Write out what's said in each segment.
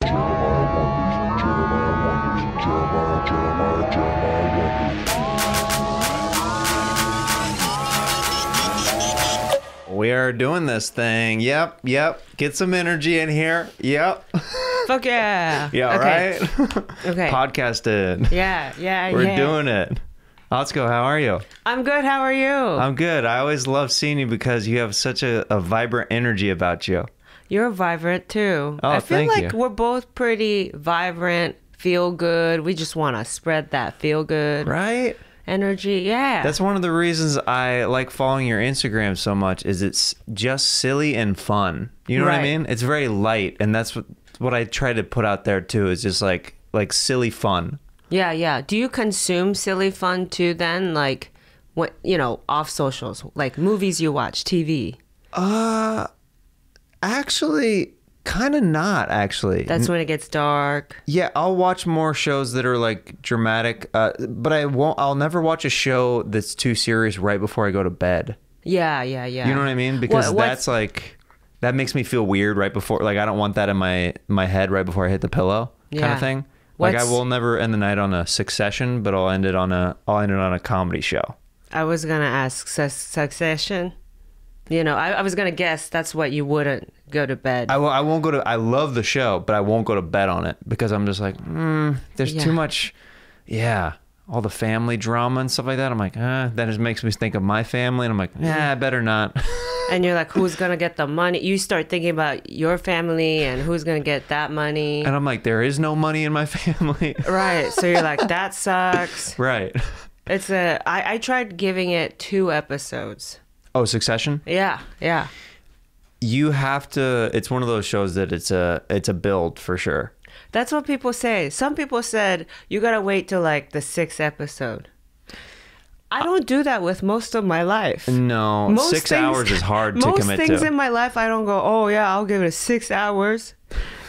We are doing this thing. Yep. Get some energy in here. Yep. Fuck yeah. Yeah, okay. Right? Okay. Podcasted. Yeah. We're doing it. Atsuko, how are you? I'm good. How are you? I'm good. I always love seeing you because you have such a vibrant energy about you. You're vibrant too. Oh, I feel thank like you. we're both pretty vibrant, feel good. We just want to spread that feel good. Right? Energy. Yeah. That's one of the reasons I like following your Instagram so much is it's just silly and fun. You know what I mean? It's very light, and that's what I try to put out there too, is just like silly fun. Yeah. Do you consume silly fun too then? Like what, off socials, like movies you watch, TV? Actually, kind of not, actually. That's when it gets dark. Yeah, I'll watch more shows that are like dramatic, but I'll never watch a show that's too serious right before I go to bed. Yeah. You know what I mean? Because that's like, that makes me feel weird right before, like I don't want that in my head right before I hit the pillow kind of thing. Like I will never end the night on a Succession, but I'll end it on a comedy show. I was going to ask Succession. I was going to guess that's what you wouldn't go to bed. I won't go to, I love the show, but I won't go to bed on it because I'm just like, there's too much, all the family drama and stuff like that. I'm like, that just makes me think of my family. And I'm like, I better not. And you're like, who's going to get the money? You start thinking about your family and who's going to get that money. And I'm like, there is no money in my family. Right. So you're like, that sucks. Right. I tried giving it 2 episodes. Oh, Succession? Yeah. You have to, it's one of those shows that it's a build for sure. That's what people say. Some people said you got to wait till like the 6th episode. I don't do that with most of my life. No, 6 hours is hard to commit to. Most things in my life, I don't go, oh yeah, I'll give it 6 hours.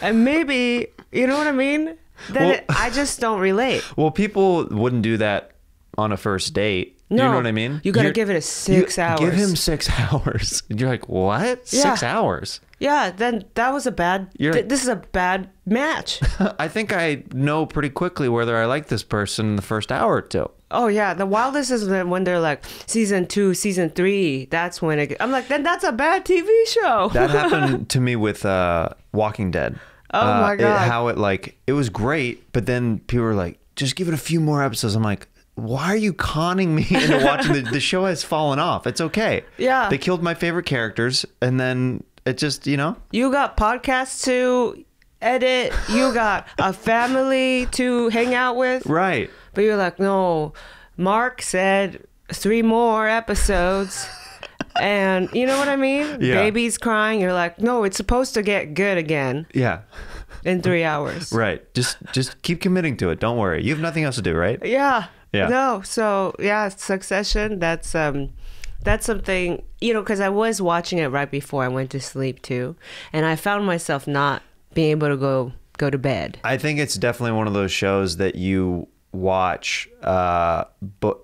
And maybe, you know what I mean? I just don't relate. Well, people wouldn't do that on a first date. No, you know what I mean? You got to give it 6 hours. Give him 6 hours. And you're like, what? Yeah. 6 hours? Yeah, then that was this is a bad match. I think I know pretty quickly whether I like this person in the first hour or two. Oh, yeah. The wildest is when they're like, season 2, season 3. That's when I'm like, then that's a bad TV show. That happened to me with Walking Dead. Oh, my God. It was great, but then people were like, just give it a few more episodes. I'm like, why are you conning me into watching the show has fallen off? It's okay. Yeah. They killed my favorite characters, and then it just, You got podcasts to edit. You got a family to hang out with. Right. But you're like, no, Mark said 3 more episodes. And you know what I mean? Yeah. Baby's crying. You're like, no, it's supposed to get good again. Yeah. In 3 hours. Right. Just keep committing to it. Don't worry. You have nothing else to do, right? Yeah. Yeah. No. So yeah, Succession. That's something, because I was watching it right before I went to sleep too, and I found myself not being able to go to bed. I think it's definitely one of those shows that you watch, but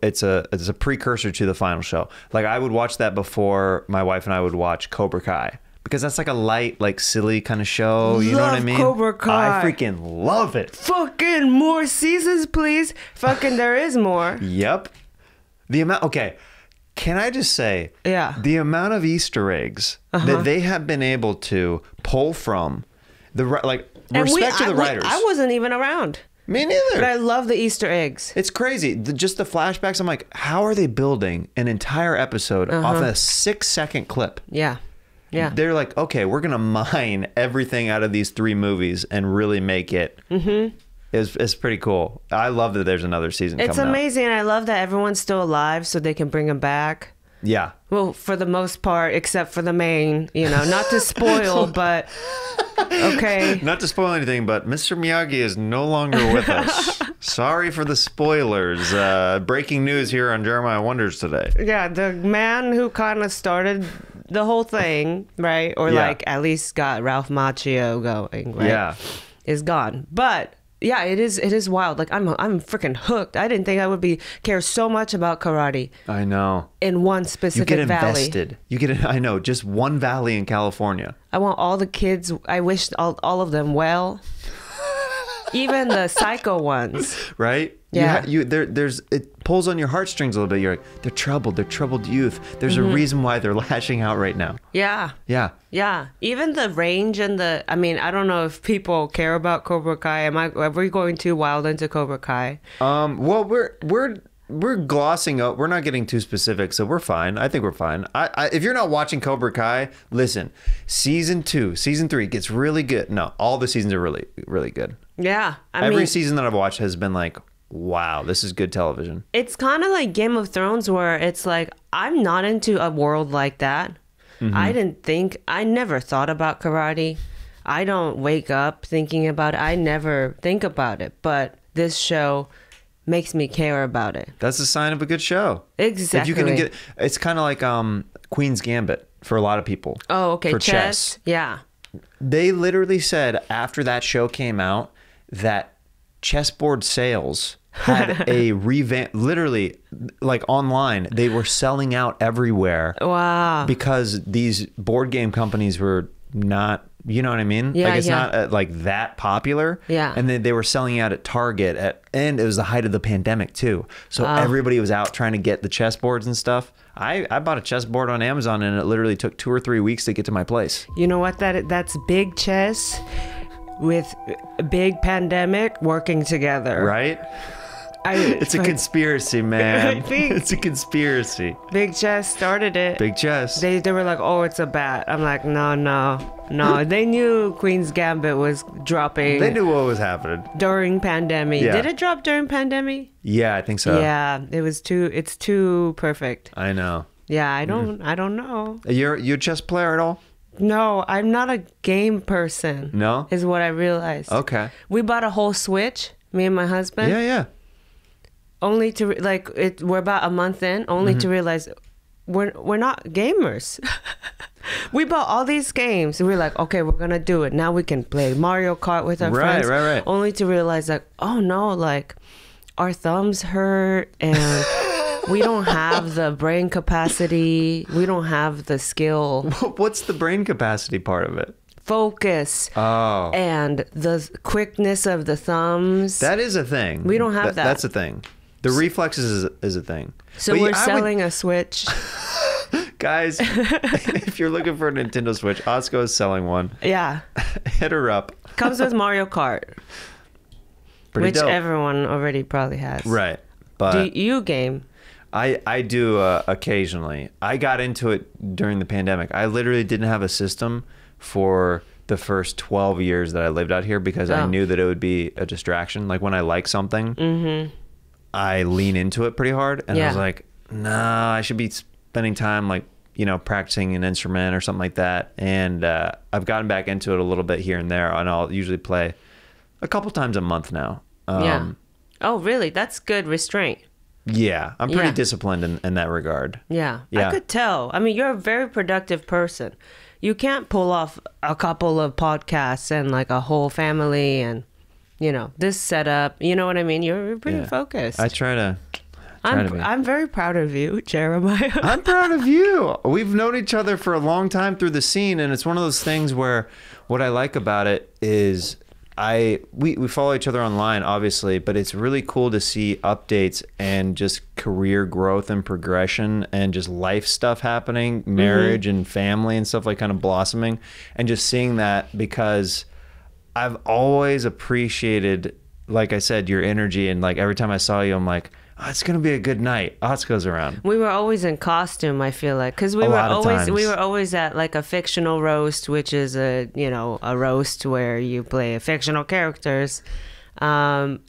it's a precursor to the final show. Like I would watch that before my wife and I would watch Cobra Kai. Because that's like a light, like silly kind of show. You know what I mean? Cobra Kai. I freaking love it. Fucking more seasons, please. Fucking there is more. Yep. Okay. Can I just say, the amount of Easter eggs that they have been able to pull from respect to the writers. I wasn't even around. Me neither. But I love the Easter eggs. It's crazy. Just the flashbacks. I'm like, how are they building an entire episode off a 6-second clip? Yeah. Yeah. They're like, okay, we're going to mine everything out of these 3 movies and really make it. It's pretty cool. I love that there's another season coming out. It's amazing. And I love that everyone's still alive so they can bring them back. Yeah. Well, for the most part, except for the main, not to spoil, but okay. Not to spoil anything, but Mr. Miyagi is no longer with us. Sorry for the spoilers. Breaking news here on Jeremiah Wonders today. Yeah, the man who kind of started the whole thing, right? Or like at least got Ralph Macchio going, right? Yeah. Is gone. But yeah, it is wild. Like I'm freaking hooked. I didn't think I would care so much about karate. I know. In one specific valley. You get invested. You get I know, just one valley in California. I want all the kids. I wish all of them well. Even the psycho ones. Right? Yeah. There's it pulls on your heartstrings a little bit. You're like, they're troubled youth. There's a reason why they're lashing out right now. Yeah. Yeah. Yeah. Even the range and I mean, I don't know if people care about Cobra Kai. Are we going too wild into Cobra Kai? Well, we're glossing up. We're not getting too specific, so we're fine. I think we're fine. If you're not watching Cobra Kai, listen. Season 2, season 3 gets really good. No, all the seasons are really, really good. Yeah. Every season that I've watched has been like, wow, this is good television. It's kind of like Game of Thrones, where it's like, I'm not into a world like that. I never thought about karate. I don't wake up thinking about it. I never think about it. But this show makes me care about it. That's a sign of a good show. Exactly. If you can get, it's kind of like Queen's Gambit for a lot of people. Oh, okay. For chess. Yeah. They literally said after that show came out that chessboard sales had a revamp. Literally, like online, they were selling out everywhere. Wow. Because these board game companies were not, you know what I mean? Yeah, like it's not like that popular. Yeah. And then they were selling out at Target and it was the height of the pandemic too. So everybody was out trying to get the chessboards and stuff. I bought a chessboard on Amazon and it literally took 2 or 3 weeks to get to my place. You know what? That's big chess with big pandemic working together. Right? It's a conspiracy, man. I think it's a conspiracy. Big Chess started it. Big Chess. They were like, oh, it's a bat. I'm like, no. They knew Queen's Gambit was dropping. They knew what was happening during pandemic. Yeah. Did it drop during pandemic? Yeah, I think so. Yeah, it's too perfect. I know. Yeah, I don't know. You're a chess player at all? No, I'm not a game person. No? Is what I realized. Okay. We bought a whole Switch, me and my husband. Yeah. Only to we're about a month in, only to realize we're not gamers. We bought all these games and we're like, okay, we're gonna do it. Now we can play Mario Kart with our friends. Right. Only to realize like, oh no, like our thumbs hurt and we don't have the brain capacity. We don't have the skill. What's the brain capacity part of it? Focus. Oh. And the quickness of the thumbs. That is a thing. We don't have that. That's a thing. The reflexes is a thing. So we're selling a Switch. Guys, if you're looking for a Nintendo Switch, Atsuko is selling one. Yeah. Hit her up. Comes with Mario Kart. Which dope. Everyone already probably has. Right. But do you game? I do occasionally. I got into it during the pandemic. I literally didn't have a system for the first 12 years that I lived out here because I knew that it would be a distraction. Like when I like something, I lean into it pretty hard. And I was like, nah, I should be spending time like, practicing an instrument or something like that. And I've gotten back into it a little bit here and there. And I'll usually play a couple times a month now. Yeah. Oh, really? That's good restraint. Yeah. I'm pretty disciplined in that regard. Yeah. I could tell. I mean, you're a very productive person. You can't pull off a couple of podcasts and like a whole family and, this setup. You know what I mean? You're pretty focused. I try to be. I'm very proud of you, Jeremiah. I'm proud of you. We've known each other for a long time through the scene, and it's one of those things where what I like about it is we follow each other online, obviously, but it's really cool to see updates and just career growth and progression and just life stuff happening, marriage and family and stuff like kind of blossoming, and just seeing that because I've always appreciated, like I said, your energy, and like every time I saw you, I'm like, oh, it's gonna be a good night. Atsuko's around. We were always in costume, I feel like, because we were always at like a fictional roast, which is a roast where you play fictional characters. So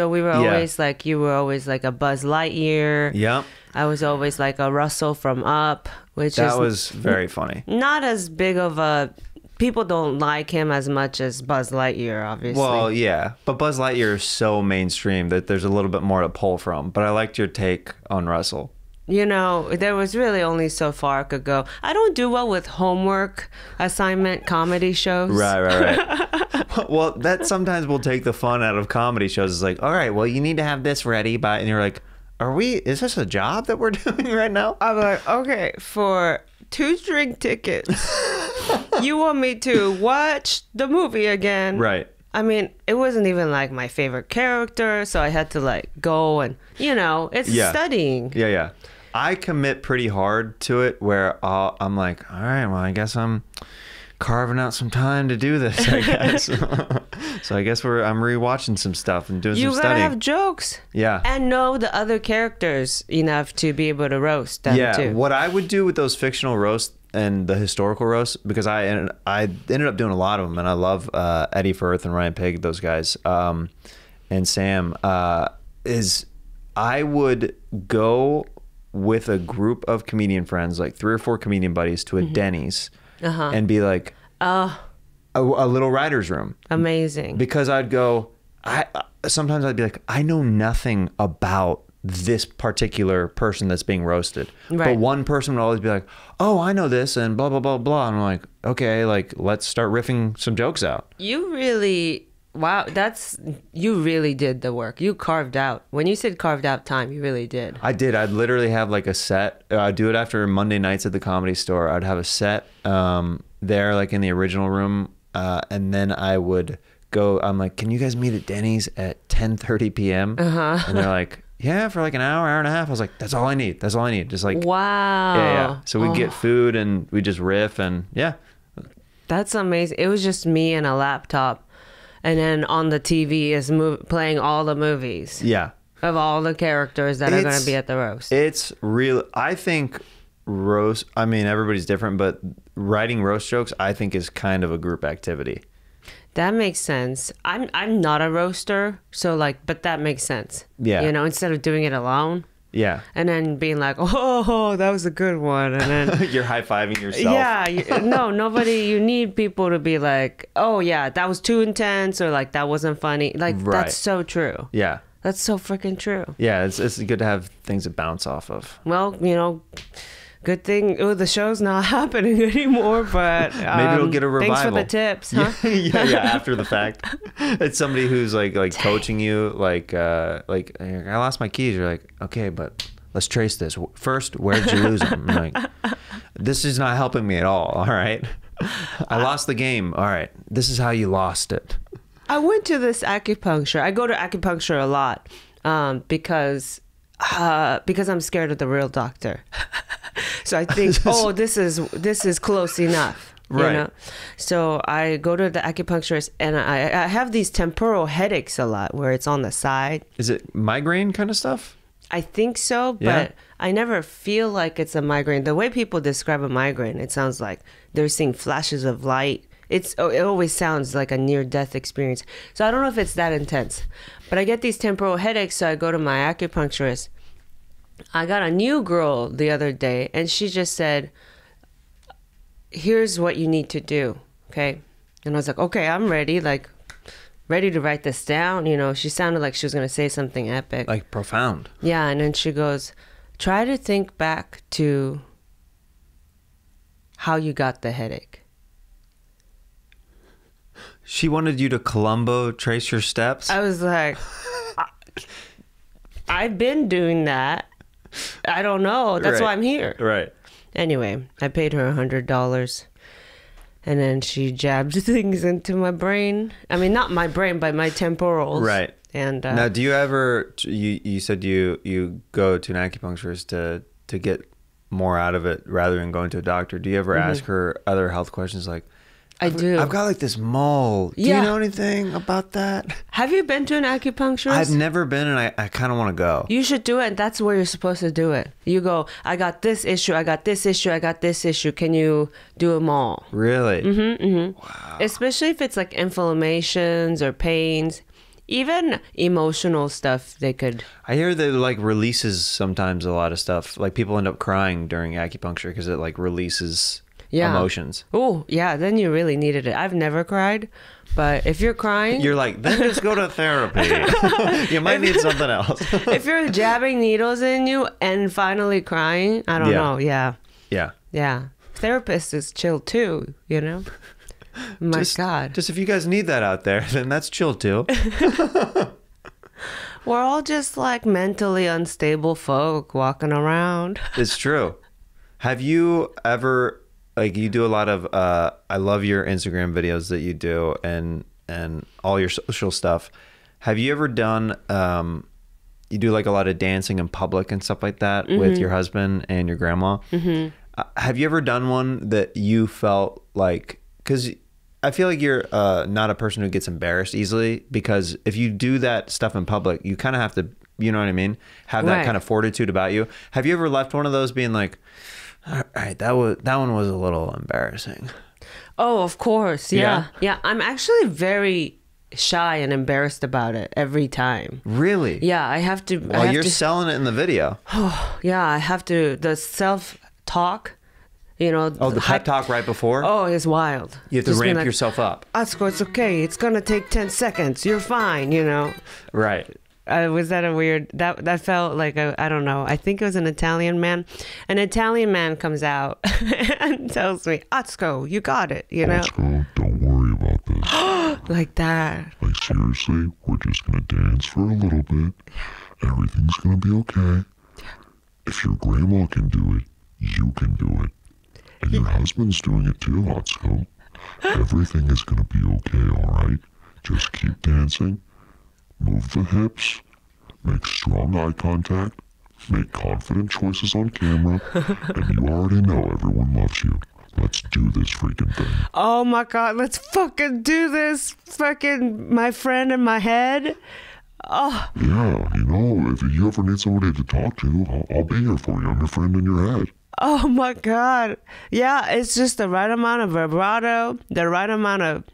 we were always like, you were always like a Buzz Lightyear. Yep. I was always like a Russell from Up, that was very funny. Not as big of a. People don't like him as much as Buzz Lightyear, obviously. Well, yeah. But Buzz Lightyear is so mainstream that there's a little bit more to pull from. But I liked your take on Russell. There was really only so far I could go. I don't do well with homework assignment comedy shows. Right. Well, that sometimes will take the fun out of comedy shows. It's like, all right, well, you need to have this ready by... And you're like, is this a job that we're doing right now? I'm like, okay, for 2 drink tickets... You want me to watch the movie again? Right. I mean, it wasn't even like my favorite character, so I had to like go and, it's studying. Yeah. I commit pretty hard to it where I'm like, all right, well, I guess I'm carving out some time to do this, I guess. So I guess I'm rewatching some stuff and doing some studying. You gotta have jokes. Yeah. And know the other characters enough to be able to roast them too. What I would do with those fictional roasts and the historical roasts, because I ended up doing a lot of them, and I love Eddie Firth and Ryan Pigg, those guys, and Sam, is I would go with a group of comedian friends, like 3 or 4 comedian buddies, to a Denny's and be like, a little writer's room. Amazing. Because I'd go, sometimes I'd be like, I know nothing about this particular person that's being roasted. Right. But one person would always be like, oh, I know this and blah, blah, blah, blah. And I'm like, okay, like, let's start riffing some jokes out. You really did the work. You carved out. When you said carved out time, you really did. I did. I'd literally have like a set. I'd do it after Monday nights at the Comedy Store. I'd have a set there, like in the original room. And then I would go, I'm like, can you guys meet at Denny's at 10:30 p.m.? And they're like, yeah, for like an hour and a half. I was like, that's all I need. That's all I need. Just like, wow. Yeah. So we'd get food and we just riff and yeah. That's amazing. It was just me and a laptop. And then on the TV is playing all the movies. Yeah. Of all the characters that are going to be at the roast. It's real. I think roast, I mean, everybody's different, but writing roast jokes, I think is kind of a group activity. That makes sense. I'm not a roaster, so like, but that makes sense. Yeah. Instead of doing it alone. Yeah. And then being like, oh, that was a good one. And then you're high-fiving yourself. Yeah. Nobody, you need people to be like, oh yeah, that was too intense, or like that wasn't funny. Like That's so true. Yeah. That's so freaking true. Yeah, it's good to have things to bounce off of. Well, good thing the show's not happening anymore, but maybe it'll get a revival. Thanks for the tips, huh? Yeah, after the fact. It's somebody who's like coaching you, like I lost my keys. You're like, okay, but let's trace this. First, where'd you lose them? I'm like, this is not helping me at all right? I lost the game. All right, this is how you lost it. I went to this acupuncture. I go to acupuncture a lot because I'm scared of the real doctor. So I think, this is close enough. Right. So I go to the acupuncturist, and I have these temporal headaches a lot where it's on the side. Is it migraine kind of stuff? I think so, but I never feel like it's a migraine. The way people describe a migraine, it sounds like they're seeing flashes of light. It always sounds like a near-death experience. So I don't know if it's that intense. But I get these temporal headaches, so I go to my acupuncturist. I got a new girl the other day, and she just said, here's what you need to do, okay? And I was like, okay, I'm ready, ready to write this down. She sounded like she was going to say something epic. Like profound. Yeah, and then she goes, try to think back to how you got the headache. She wanted you to Columbo trace your steps? I was like, I've been doing that. I don't know. That's why I'm here. Right. Anyway, I paid her $100. And then she jabbed things into my brain. I mean, not my brain, but my temporals. Right. And now, do you ever, you said you go to an acupuncturist to get more out of it rather than going to a doctor. Do you ever ask her other health questions like, I do. I've got like this mole. Do you know anything about that? Have you been to an acupuncturist? I've never been, and I kind of want to go. You should do it. That's where you're supposed to do it. You go, I got this issue, I got this issue, I got this issue. Can you do them all? Really? Wow. Especially if it's like inflammations or pains. Even emotional stuff, they could. I hear that like releases sometimes a lot of stuff. Like people end up crying during acupuncture because it like releases emotions. Oh, yeah. Then you really needed it. I've never cried, but if you're crying, you're like, then just go to therapy. You might need something else. If you're jabbing needles in you and finally crying, I don't know. Yeah. Yeah. Yeah. Therapist is chill too, My God. Just if you guys need that out there, then that's chill too. We're all just like mentally unstable folk walking around. It's true. Have you ever, like you do a lot of, I love your Instagram videos that you do. And and all your social stuff. Have you ever done, you do like a lot of dancing in public and stuff like that with your husband and your grandma? Have you ever done one that you felt like, because I feel like you're not a person who gets embarrassed easily, because if you do that stuff in public, you kind of have to, you know what I mean? Have that kind of fortitude about you. Have you ever left one of those being like, all right, that one was a little embarrassing? Oh, of course. Yeah. I'm actually very shy and embarrassed about it every time. Really? Yeah, I have to. Well, you're selling it in the video. Yeah, I have to. The self-talk, you know. Oh, the pep talk right before? Oh, it's wild. You have to ramp yourself up. Atsuko, it's okay. It's going to take 10 seconds. You're fine, you know. Right. Was that a weird, that felt like, I don't know. I think it was an Italian man. An Italian man comes out and tells me, Atsuko, you got it, you know. Atsuko, don't worry about this. Like that. Like, seriously, we're just going to dance for a little bit. Everything's going to be okay. If your grandma can do it, you can do it. And your husband's doing it too, Atsuko. Everything is going to be okay, all right? Just keep dancing. Move the hips, make strong eye contact, make confident choices on camera, and you already know everyone loves you. Let's do this freaking thing. Oh my God, let's fucking do this. Fucking my friend in my head. Oh. Yeah, you know, if you ever need somebody to talk to, I'll be here for you. I'm your friend in your head. Oh my God. Yeah, it's just the right amount of vibrato, the right amount of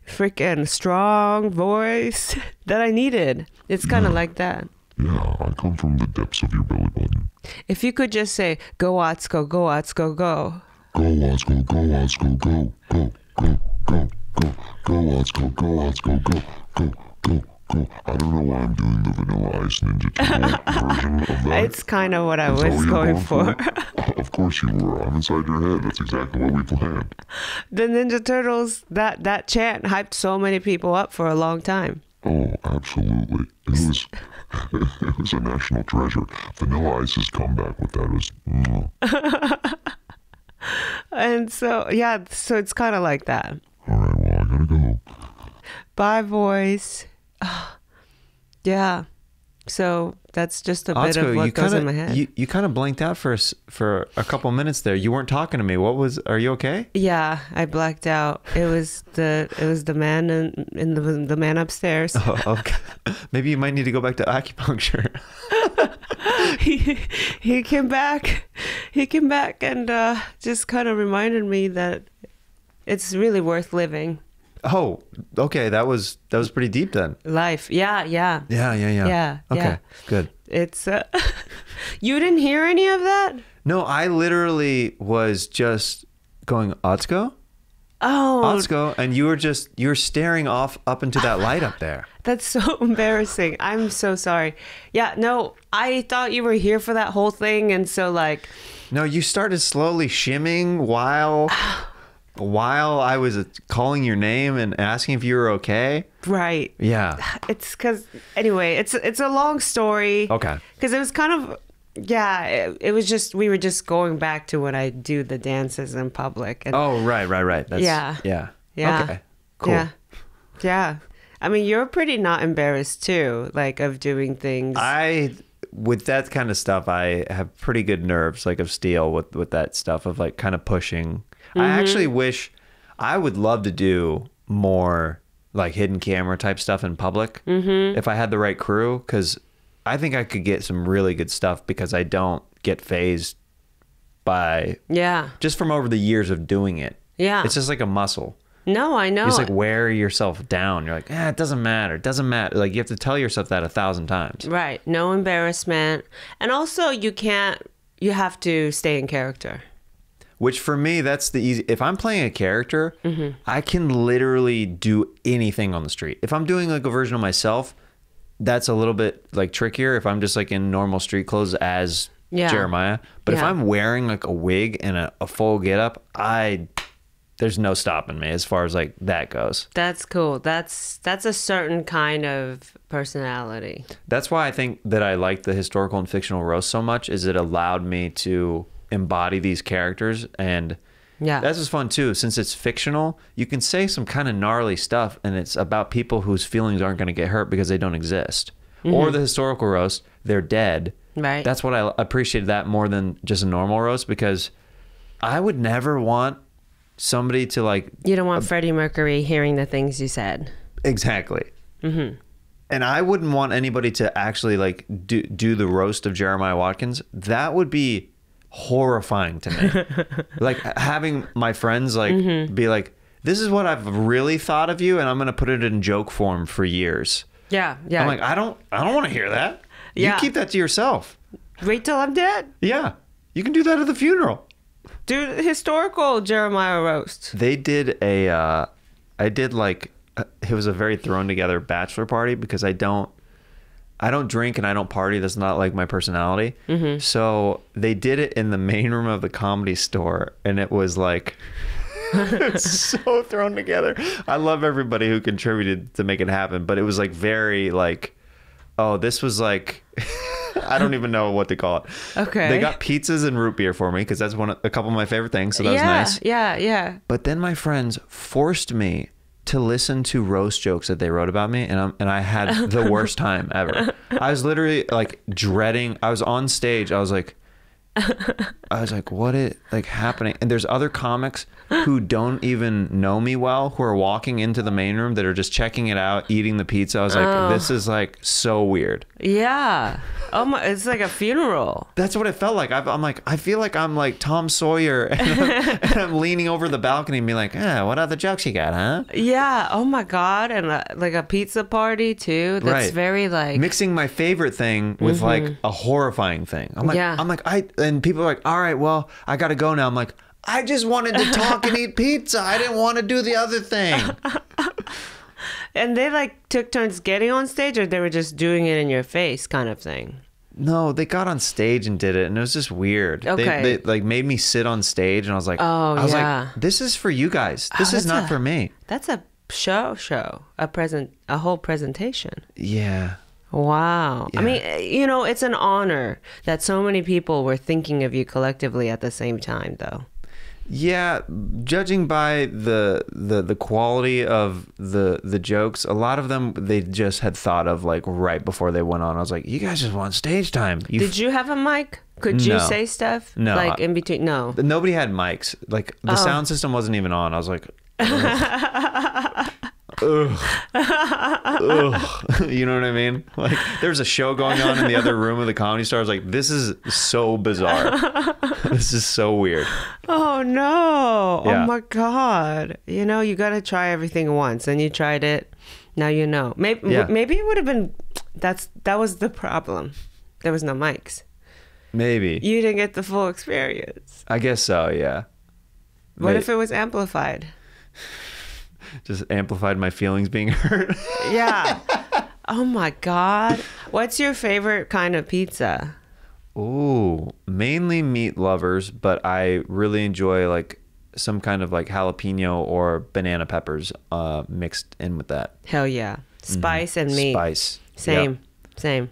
freaking strong voice that I needed. It's kind of like that. Yeah, I come from the depths of your belly button. If you could just say, go Atsuko, go Atsuko, go. Go Atsuko, go Atsuko, go, go, go, go, go, go Atsuko, go Atsuko, go, go, go, go. I don't know why I'm doing the Vanilla Ice Ninja Turtle version of that. It's kind of what I was going for. Of course you were. I'm inside your head. That's exactly what we planned. The Ninja Turtles, that chant hyped so many people up for a long time. Oh, absolutely. It was a national treasure. Vanilla Ice's comeback with that was... And so, yeah, so it's kind of like that. All right, well, I gotta go. Bye, boys. Yeah. So that's just a bit of what goes in my head. You kind of blanked out for a couple minutes there. You weren't talking to me. Are you okay? Yeah, I blacked out. It was the man in the man upstairs. Oh, okay. Maybe you might need to go back to acupuncture. He came back. He came back and just kind of reminded me that it's really worth living. Oh, okay. That was pretty deep then. Life. Yeah. Okay, good. It's you didn't hear any of that? No, I literally was just going, Atsuko? Oh. Atsuko, and you were staring off up into that light up there. That's so embarrassing. I'm so sorry. Yeah, no, I thought you were here for that whole thing, and so like... No, you started slowly shimming while I was calling your name and asking if you were okay. Right. Yeah. It's because, anyway, it's a long story. Okay. Because it was kind of, yeah, it was just, we were just going back to when I do the dances in public. And, oh, right. That's, yeah. Okay, cool. Yeah. I mean, you're pretty not embarrassed too, like of doing things. With that kind of stuff, I have pretty good nerves, like of steel with that stuff of like kind of pushing. Mm-hmm. I actually I would love to do more like hidden camera type stuff in public if I had the right crew, because I think I could get some really good stuff because I don't get phased by just from over the years of doing it. Yeah. It's just like a muscle. No, I know. You just like wear yourself down. You're like, it doesn't matter. It doesn't matter. Like you have to tell yourself that 1,000 times. Right. No embarrassment. And also you have to stay in character. Which for me, that's the easy. If I'm playing a character, I can literally do anything on the street. If I'm doing like a version of myself, that's a little bit like trickier. If I'm just like in normal street clothes as Jeremiah. But if I'm wearing like a wig and a full getup, there's no stopping me as far as like that goes. That's cool. That's a certain kind of personality. That's why I think that I like the historical and fictional roast so much, is it allowed me to embody these characters, and Yeah. That's what's fun too. Since it's fictional, you can say some kind of gnarly stuff, and it's about people whose feelings aren't going to get hurt because they don't exist. Or the historical roast, they're dead. Right. That's what I appreciated that more than just a normal roast, because I would never want somebody to like... You don't want Freddie Mercury hearing the things you said. Exactly. And I wouldn't want anybody to actually like do the roast of Jeremiah Watkins. That would be horrifying to me. Like having my friends like be like, this is what I've really thought of you, and I'm going to put it in joke form for years. Yeah. I'm like, I don't want to hear that. Yeah. You keep that to yourself. Wait till I'm dead. Yeah. You can do that at the funeral. Do historical Jeremiah roast. They did it was a very thrown together bachelor party, because I don't drink and I don't party. That's not like my personality. So they did it in the main room of the Comedy Store, and it was like it's so thrown together. I love everybody who contributed to make it happen, but it was like very like, oh, this was like I don't even know what to call it. Okay. They got pizzas and root beer for me, because that's a couple of my favorite things. So that was nice. Yeah. But then my friends forced me to listen to roast jokes that they wrote about me, and I had the worst time ever. I was literally like dreading. I was on stage. I was like, what is like happening? And there's other comics who don't even know me well, who are walking into the main room, that are just checking it out, eating the pizza. I was like, this is like so weird. Yeah. Oh my! It's like a funeral. That's what it felt like. I'm like, I feel like I'm like Tom Sawyer, and I'm leaning over the balcony and being like, what other jokes you got, huh? Yeah. Oh my God! And like a pizza party too. That's very like mixing my favorite thing with like a horrifying thing. I'm like, and people are like, all right, well, I gotta go now. I'm like, I just wanted to talk and eat pizza. I didn't want to do the other thing. And they like took turns getting on stage, or they were just doing it in your face kind of thing? No, they got on stage and did it, and it was just weird. Okay. They like made me sit on stage, and I was like, like, this is for you guys. This is not for me. That's a show, a whole presentation. Yeah. Wow. Yeah. I mean, it's an honor that so many people were thinking of you collectively at the same time, though. Yeah, judging by the quality of the jokes, a lot of them they just had thought of like right before they went on. I was like, you guys just want stage time. Did you have a mic? Could you say stuff? No. Like in between? No. Nobody had mics. Like the sound system wasn't even on. I was like, ugh. Ugh. You know what I mean? Like there's a show going on in the other room of the Comedy Store. I was like, this is so bizarre. This is so weird. Oh no. Yeah. Oh my God. You got to try everything once, and you tried it. Now you know. Maybe it would have been that was the problem. There was no mics. Maybe. You didn't get the full experience. I guess so, yeah. What if it was amplified? Just amplified my feelings being hurt. Yeah. Oh my God. What's your favorite kind of pizza? Ooh, mainly meat lovers, but I really enjoy like some kind of like jalapeno or banana peppers mixed in with that. Hell yeah. Spice and meat. Spice. Same. Yep. Same.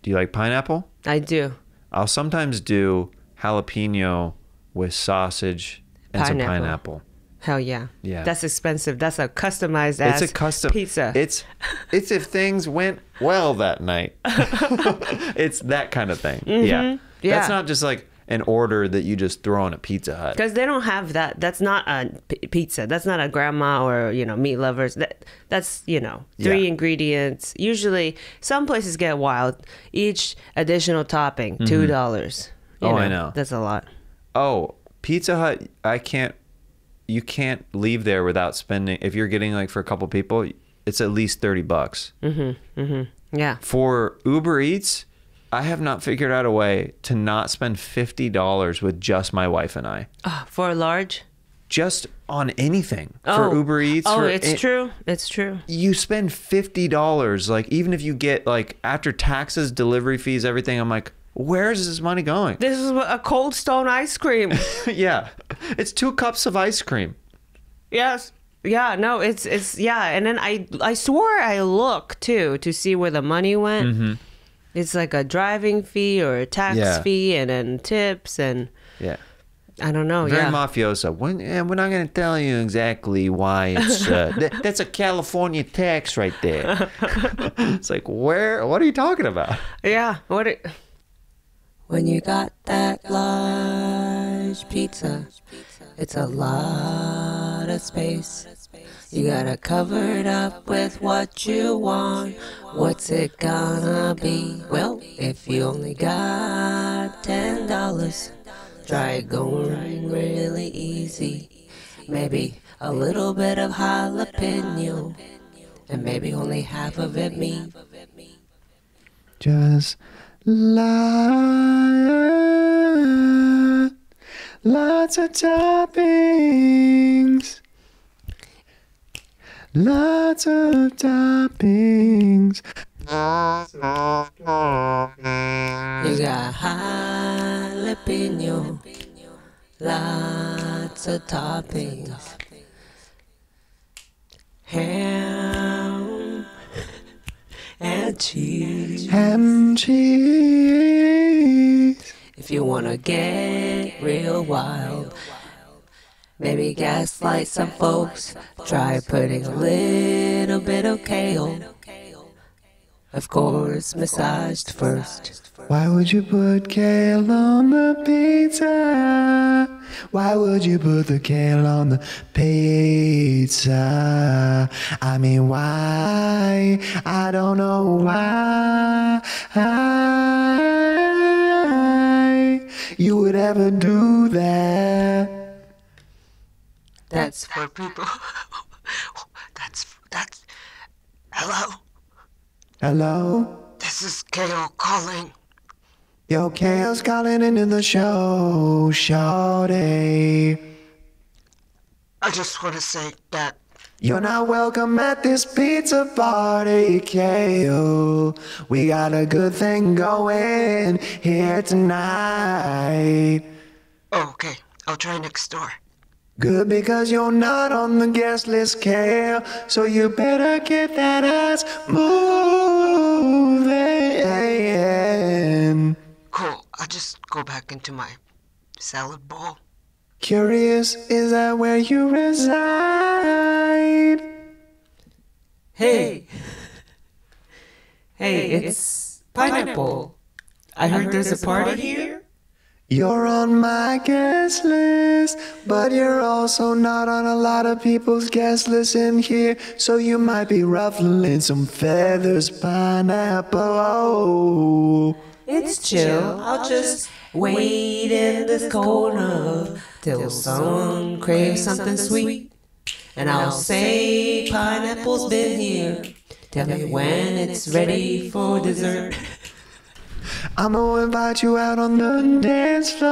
Do you like pineapple? I do. I'll sometimes do jalapeno with sausage and some pineapple. Hell yeah. Yeah. That's expensive. That's a customized ass pizza. It's if things went well that night. It's that kind of thing. Yeah. That's not just like an order that you just throw on a Pizza Hut. Because they don't have that. That's not a pizza. That's not a grandma or, meat lovers. That's, 3 ingredients. Usually, some places get wild. Each additional topping, $2. I know. That's a lot. Oh, Pizza Hut, you can't leave there without spending, if you're getting like for a couple people, it's at least $30. Yeah. For Uber Eats, I have not figured out a way to not spend $50 with just my wife and I. For a large? Just on anything. For Uber Eats. True. It's true. You spend $50, like even if you get like after taxes, delivery fees, everything, I'm like, where is this money going? This is a Cold Stone ice cream. Yeah. It's 2 cups of ice cream. Yes. Yeah, no, it's yeah. And then I swore I looked too to see where the money went. It's like a driving fee or a tax fee, and then tips and yeah. I don't know. Very Yeah. mafioso. We're not going to tell you exactly why it's... that's a California tax right there. It's like, what are you talking about? Yeah. When you got that large pizza, it's a lot of space. You gotta cover it up with what you want. What's it gonna be? Well, if you only got $10, try going really easy. Maybe a little bit of jalapeno, and maybe only half of it meat. Just lots of toppings. Lots of toppings. You got jalapeno, lots of toppings. Ham and cheese. Ham cheese. If you wanna get real wild, maybe gaslight some folks. Try putting a little bit of kale. Of course, massaged first. Why would you put kale on the pizza? Why would you put the kale on the pizza? I mean, why? I don't know why you would ever do that. That's for people. That's. Hello? Hello? This is Kale calling. Yo, Kale's calling into the show, shawty. I just want to say that You're not welcome at this pizza party, Kale. We got a good thing going here tonight. Oh, okay, I'll try next door. Good because you're not on the guest list, Kale. So you better get that ass moving. Cool, I'll just go back into my salad bowl. Curious, is that where you reside? Hey, it's Pineapple. I heard there's a party here. You're on my guest list, but you're also not on a lot of people's guest lists in here, so you might be ruffling some feathers, Pineapple. Oh. It's chill. I'll just wait in this corner till someone craves something sweet. And I'll say Pineapple's been here. Tell me when it's ready for dessert. I'm gonna invite you out on the dance floor.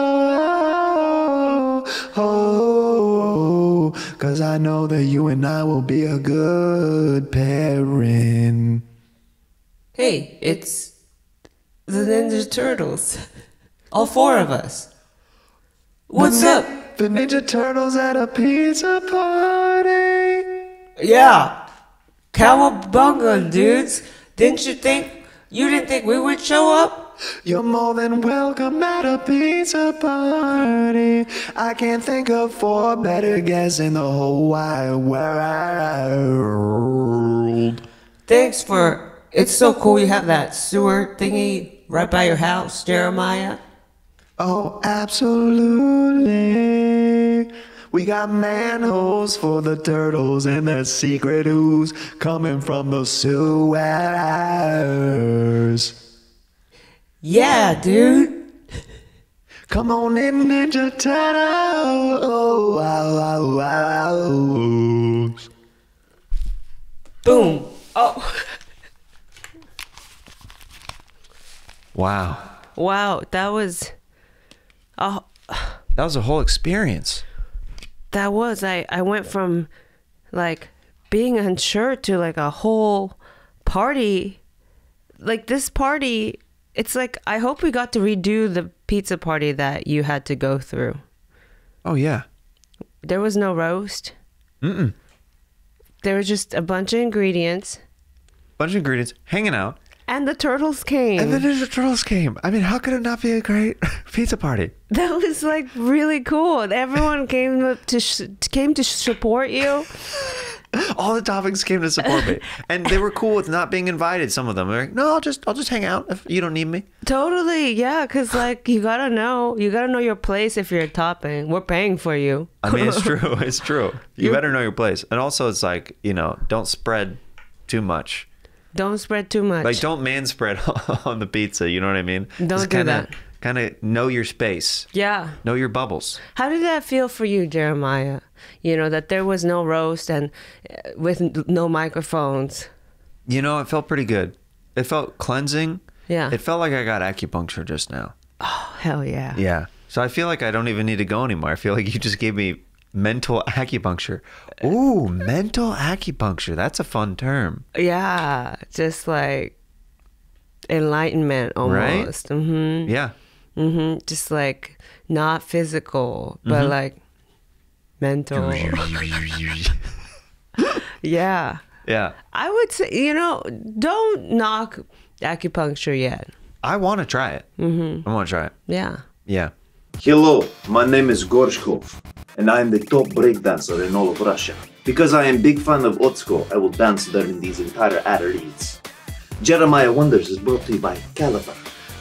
Oh, 'cause I know that you and I will be a good pairing. Hey, it's the Ninja Turtles. All four of us. What's up? The Ninja Turtles at a pizza party. Yeah. Cowabunga, dudes. You didn't think we would show up? You're more than welcome at a pizza party. I can't think of 4 better guests in the whole wide world. Thanks for... It's so cool you have that sewer thingy right by your house, Jeremiah. Oh, absolutely. We got manholes for the turtles and their secret ooze coming from the sewers. Yeah, dude. Come on in, Ninja Turtle. Oh, wow, wow, wow. Boom. Oh. Wow. Wow, that was That was a whole experience. I went from like being unsure to like a whole party. Like this party, it's like I hope we got to redo the pizza party that you had to go through. Oh, yeah. There was no roast. Mm-mm. There was just a bunch of ingredients. Hanging out, And the turtles came. And the Ninja Turtles came. I mean, how could it not be a great pizza party? That was like really cool. Everyone came to support you. All the toppings came to support me, and they were cool with not being invited. Some of them were like, "No, I'll just hang out if you don't need me." Totally, yeah. Because like you gotta know your place if you're a topping. We're paying for you. I mean, it's true. It's true. You better know your place, and also it's like don't spread too much. Don't spread too much. Like don't man spread on the pizza. You know what I mean? Don't do that. Kind of know your space. Yeah. Know your bubbles. How did that feel for you, Jeremiah? That there was no roast and with no microphones. It felt pretty good. It felt cleansing. Yeah. It felt like I got acupuncture just now. Oh, hell yeah. Yeah. So I feel like I don't even need to go anymore. I feel like you just gave me mental acupuncture. Ooh, mental acupuncture. That's a fun term. Yeah. Just like enlightenment almost. Right? Mm-hmm. Yeah. Mm-hmm. Just like not physical, but like mental. Yeah. Yeah. I would say, don't knock acupuncture yet. I want to try it. I want to try it. Yeah. Yeah. Hello, my name is Gorshkov, and I am the top breakdancer in all of Russia. Because I am big fan of Atsuko, I will dance during these entire ad reads. Jeremiah Wonders is brought to you by Caliper.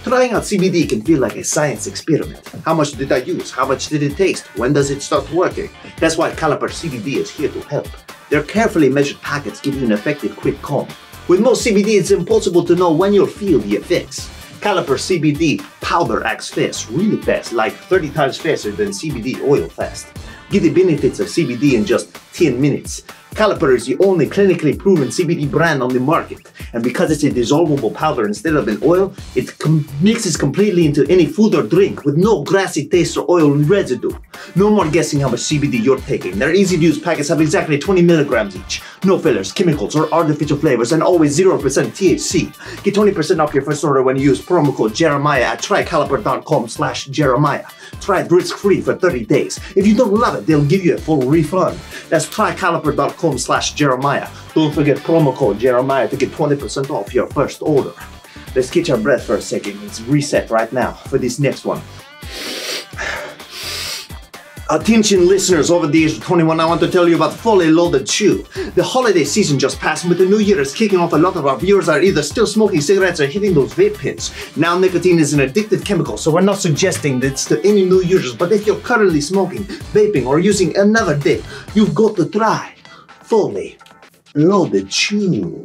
Trying out CBD can feel like a science experiment. How much did I use? How much did it taste? When does it start working? That's why Caliper CBD is here to help. Their carefully measured packets give you an effective quick calm. With most CBD, it's impossible to know when you'll feel the effects. Caliper CBD powder acts fast, really fast, like 30 times faster than CBD oil fast. Get the benefits of CBD in just 10 minutes. Caliper is the only clinically proven CBD brand on the market, and because it's a dissolvable powder instead of an oil, it mixes completely into any food or drink with no grassy taste or oil residue. No more guessing how much CBD you're taking. Their easy-to-use packets have exactly 20 milligrams each. No fillers, chemicals, or artificial flavors, and always 0% THC. Get 20% off your first order when you use promo code Jeremiah at trycaliper.com/Jeremiah. Try it risk-free for 30 days. If you don't love it, they'll give you a full refund. That's trycaliper.com/Jeremiah. Don't forget promo code Jeremiah to get 20% off your first order. Let's catch our breath for a second. Let's reset right now for this next one. Attention listeners over the age of 21, I want to tell you about Fully Loaded Chew. The holiday season just passed, and with the new year is kicking off, a lot of our viewers are either still smoking cigarettes or hitting those vape pens. Now nicotine is an addictive chemical, so we're not suggesting this to any new users, but if you're currently smoking, vaping, or using another dip, you've got to try Fully Loaded Chew.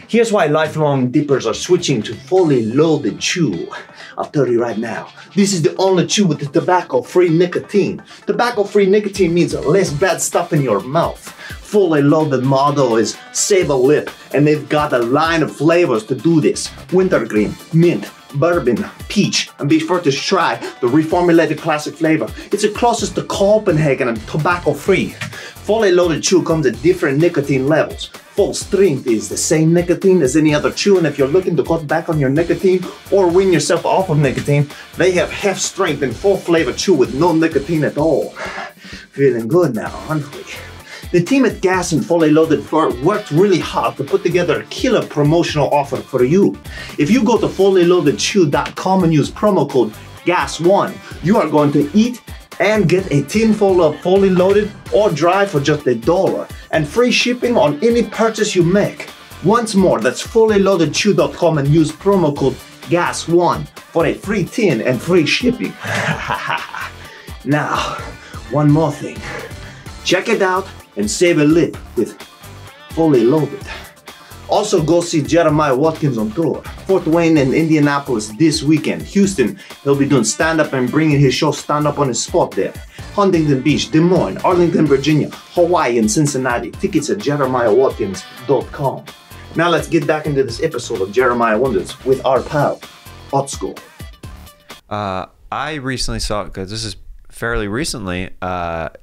Here's why lifelong dippers are switching to Fully Loaded Chew. I'll tell you right now, this is the only chew with the tobacco-free nicotine. Tobacco-free nicotine means less bad stuff in your mouth. Fully Loaded motto is save a lip, and they've got a line of flavors to do this. Wintergreen, mint, bourbon, peach, and be sure to try the reformulated classic flavor. It's the closest to Copenhagen and tobacco-free. Fully Loaded Chew comes at different nicotine levels. Full strength is the same nicotine as any other chew, and if you're looking to cut back on your nicotine or wean yourself off of nicotine, they have half strength and full flavor chew with no nicotine at all. Feeling good now, aren't we? The team at Gas and Fully Loaded worked really hard to put together a killer promotional offer for you. If you go to fullyloadedchew.com and use promo code GAS1, you are going to eat and get a tin full of Fully Loaded or dry for just $1 and free shipping on any purchase you make. Once more, that's fullyloadedchew.com and use promo code GAS1 for a free tin and free shipping. Now, one more thing. Check it out and save a lip with Fully Loaded. Also, go see Jeremiah Watkins on tour. Fort Wayne and Indianapolis this weekend. Houston, he'll be doing stand-up and bringing his show Stand Up on his spot there. Huntington Beach, Des Moines, Arlington, Virginia, Hawaii, and Cincinnati. Tickets at jeremiahwatkins.com. Now let's get back into this episode of Jeremiah Wonders with our pal, Atsuko. I recently saw, because this is fairly recently,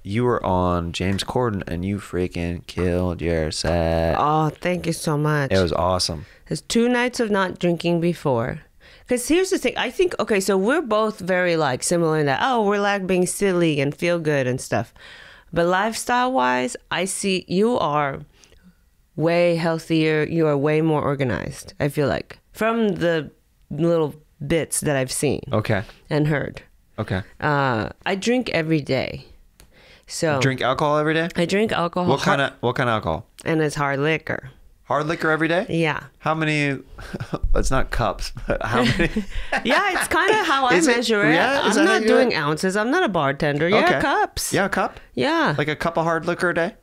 you were on James Corden and you freaking killed your set. Oh, thank you so much. It was awesome. There's 2 nights of not drinking before. Because here's the thing. I think, okay, so we're both very like similar in that, oh, we're like being silly and feel good and stuff. But lifestyle wise, I see you are way healthier. You are way more organized, I feel like, from the little bits that I've seen Okay. and heard. Okay. I drink every day. So Drink alcohol every day? I drink alcohol. What kind of alcohol? And it's hard liquor. Hard liquor every day? Yeah. How many? It's not cups, but how many? Yeah, it's kind of how I Is it? measure it. Yeah? Is that I'm how not you do doing it? ounces. I'm not a bartender. Yeah, Okay. cups. Yeah, a cup. Yeah. Like a cup of hard liquor a day.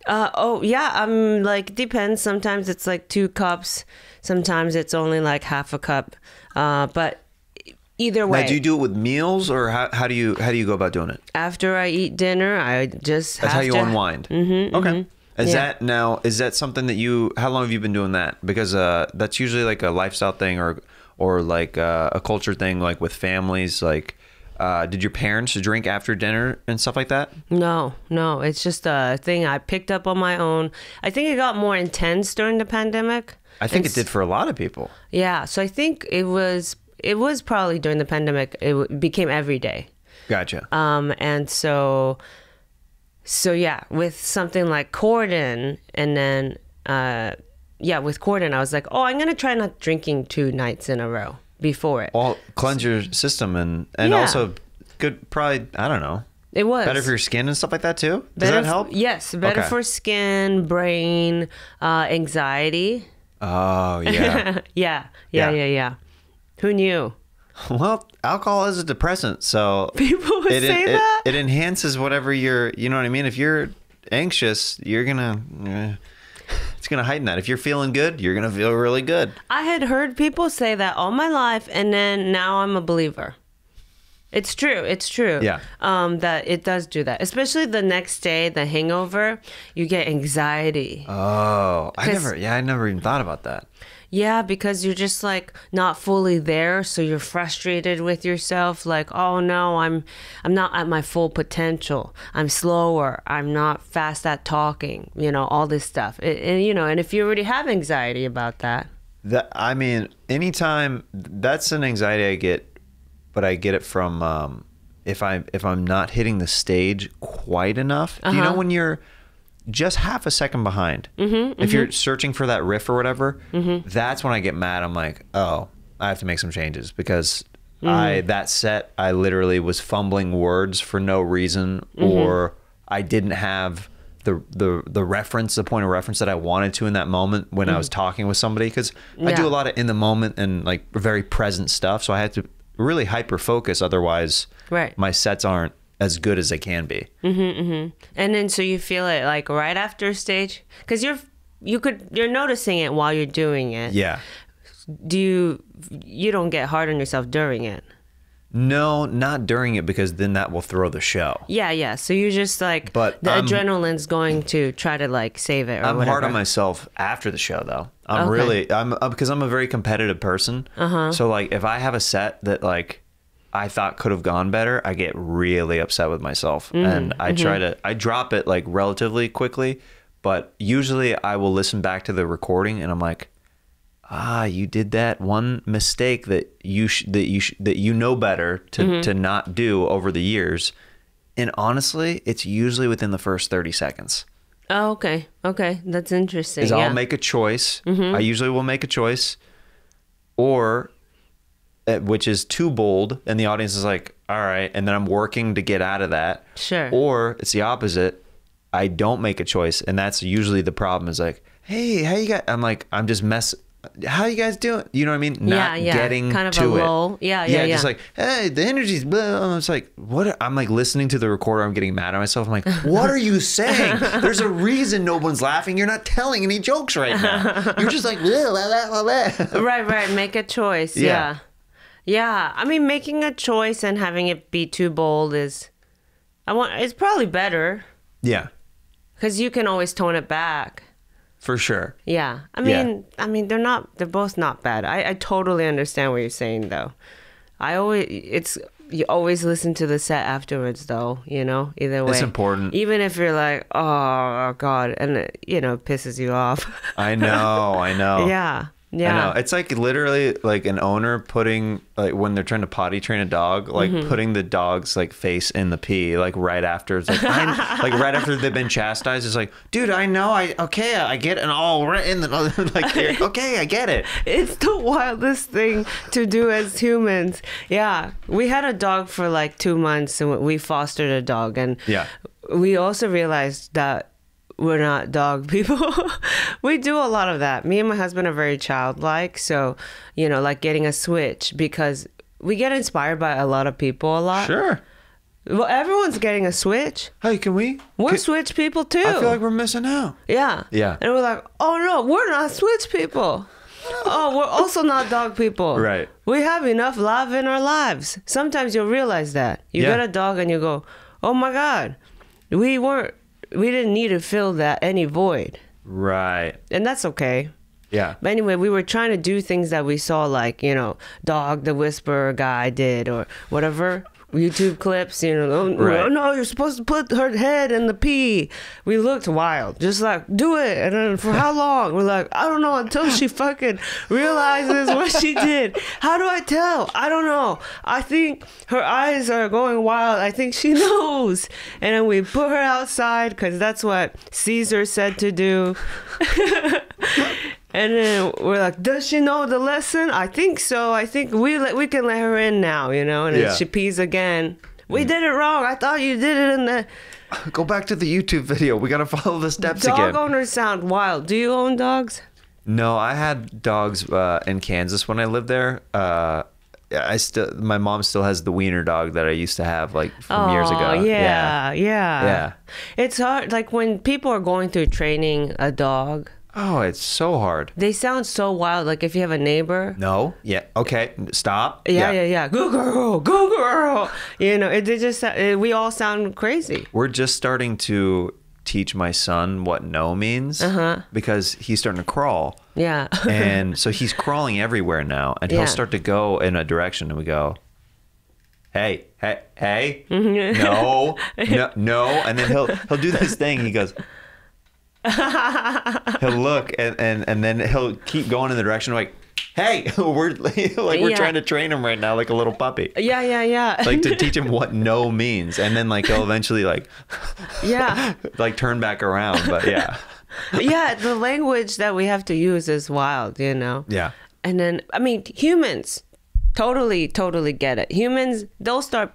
Oh yeah. I'm like, depends. Sometimes it's like 2 cups. Sometimes it's only like half a cup. But either way. Now, do you do it with meals, or how do you go about doing it? After I eat dinner, I just That's have how you to, unwind. Mm-hmm, Okay. Yeah. Is that something that how long have you been doing that? Because that's usually like a lifestyle thing or like a culture thing, like with families. Like, did your parents drink after dinner and stuff like that? No. It's just a thing I picked up on my own. I think it got more intense during the pandemic. I think it did for a lot of people. Yeah. So I think it was probably during the pandemic. It became every day. Gotcha. And so yeah, with something like Corden, and then with Corden, I was like, oh, I'm gonna try not drinking 2 nights in a row before it. Well, cleanse your system and Yeah. also good. Probably, I don't know. It was Better for your skin and stuff like that too. Does better that help? Yes, better Okay. for skin, brain, anxiety. Oh yeah. Yeah. Who knew? Well, alcohol is a depressant, so People would say that. It enhances whatever you know what I mean? If you're anxious, it's gonna heighten that. If you're feeling good, you're gonna feel really good. I had heard people say that all my life, and then now I'm a believer. It's true. Yeah. That it does do that. Especially the next day, the hangover, you get anxiety. Oh, I 'Cause- never even thought about that. Yeah, because you're just like not fully there, so you're frustrated with yourself. Like, oh no, I'm not at my full potential. I'm slower. I'm not fast at talking. All this stuff. And if you already have anxiety about that. Anytime that's an anxiety I get, but I get it from if I'm not hitting the stage quite enough. Do you know when you're just half a second behind? If you're searching for that riff or whatever, that's when I get mad. I'm like, oh, I have to make some changes because that set I literally was fumbling words for no reason, or I didn't have the reference, the point of reference that I wanted to in that moment when I was talking with somebody, because I do a lot of in the moment and like very present stuff, so I had to really hyper focus, otherwise my sets aren't as good as they can be. And then so you feel it like right after stage, because you're noticing it while you're doing it. Yeah. You don't get hard on yourself during it? No, not during it, because then that will throw the show. Yeah. So you just like, but the adrenaline's going to try to like save it or I'm whatever. hard on myself after the show though. Okay. Because I'm a very competitive person. So like if I have a set that like I thought could have gone better, I get really upset with myself, and I drop it like relatively quickly, but usually I will listen back to the recording and I'm like, you did that one mistake that you know better to not do over the years. And honestly, it's usually within the first 30 seconds. Oh, okay. That's interesting. I'll make a choice. I usually will make a choice, or which is too bold, and the audience is like, all right, and then I'm working to get out of that. Sure. Or it's the opposite. I don't make a choice, and that's usually the problem, is like, hey, how you guys? I'm like, I'm just how you guys doing? You know what I mean? Not getting kind of to a it. lull. Yeah. Just like, hey, the energy's blah. It's like, what? I'm like listening to the recorder. I'm getting mad at myself. I'm like, what are you saying? There's a reason no one's laughing. You're not telling any jokes right now. You're just like, blah, blah, blah, blah. Right. Make a choice. Yeah. I mean, making a choice and having it be too bold it's probably better. Yeah. Because you can always tone it back. For sure. Yeah. I mean, they're both not bad. I totally understand what you're saying though. You always listen to the set afterwards though, either way. It's important. Even if you're like, oh God, and it pisses you off. I know. Yeah. I know. It's like literally like an owner putting, like when they're trying to potty train a dog, like putting the dog's like face in the pee, like right after it's like, like right after they've been chastised. It's like, dude, I know. I get it. And all right in the, like, okay, I get it. It's the wildest thing to do as humans. Yeah. We had a dog for like 2 months and we fostered a dog. And we also realized that we're not dog people. We do a lot of that. Me and my husband are very childlike. So, you know, like getting a switch, because we get inspired by a lot of people a lot. Sure. Well, everyone's getting a switch. Hey, We're switch people too. I feel like we're missing out. Yeah. Yeah. And we're like, oh no, we're not switch people. Oh, we're also not dog people. Right. We have enough love in our lives. Sometimes you'll realize that. You get a dog and you go, oh my God, we didn't need to fill any void. Right. And that's okay. Yeah. But anyway, we were trying to do things that we saw, like, you know, Dog the Whisperer guy did, or whatever. YouTube clips, you know, oh no, you're supposed to put her head in the pee. We looked wild, just like, do it. And then for how long? We're like, I don't know, until she fucking realizes what she did. How do I tell? I don't know. I think her eyes are going wild. I think she knows. And then we put her outside because that's what Caesar said to do. And then we're like, does she know the lesson? I think so. I think we can let her in now, you know? And then she pees again. We did it wrong. I thought you did it in the... Go back to the YouTube video. We got to follow the steps Dog again. owners sound wild. Do you own dogs? No, I had dogs in Kansas when I lived there. My mom still has the wiener dog that I used to have like from years ago. Yeah. It's hard. Like when people are going through training a dog... Oh, it's so hard. They sound so wild. Like if you have a neighbor. No. Yeah. Okay. Stop. Yeah. Go girl. Go girl. You know, we all sound crazy. We're just starting to teach my son what no means because he's starting to crawl. Yeah. And so he's crawling everywhere now, and he'll start to go in a direction, and we go, hey, no, and then he'll do this thing. He goes. He'll look and then he'll keep going in the direction like, hey, we're trying to train him right now like a little puppy. Yeah. Like to teach him what no means, and then like he'll eventually like like turn back around. But yeah, the language that we have to use is wild, you know. Yeah. And then I mean humans totally get it. Humans,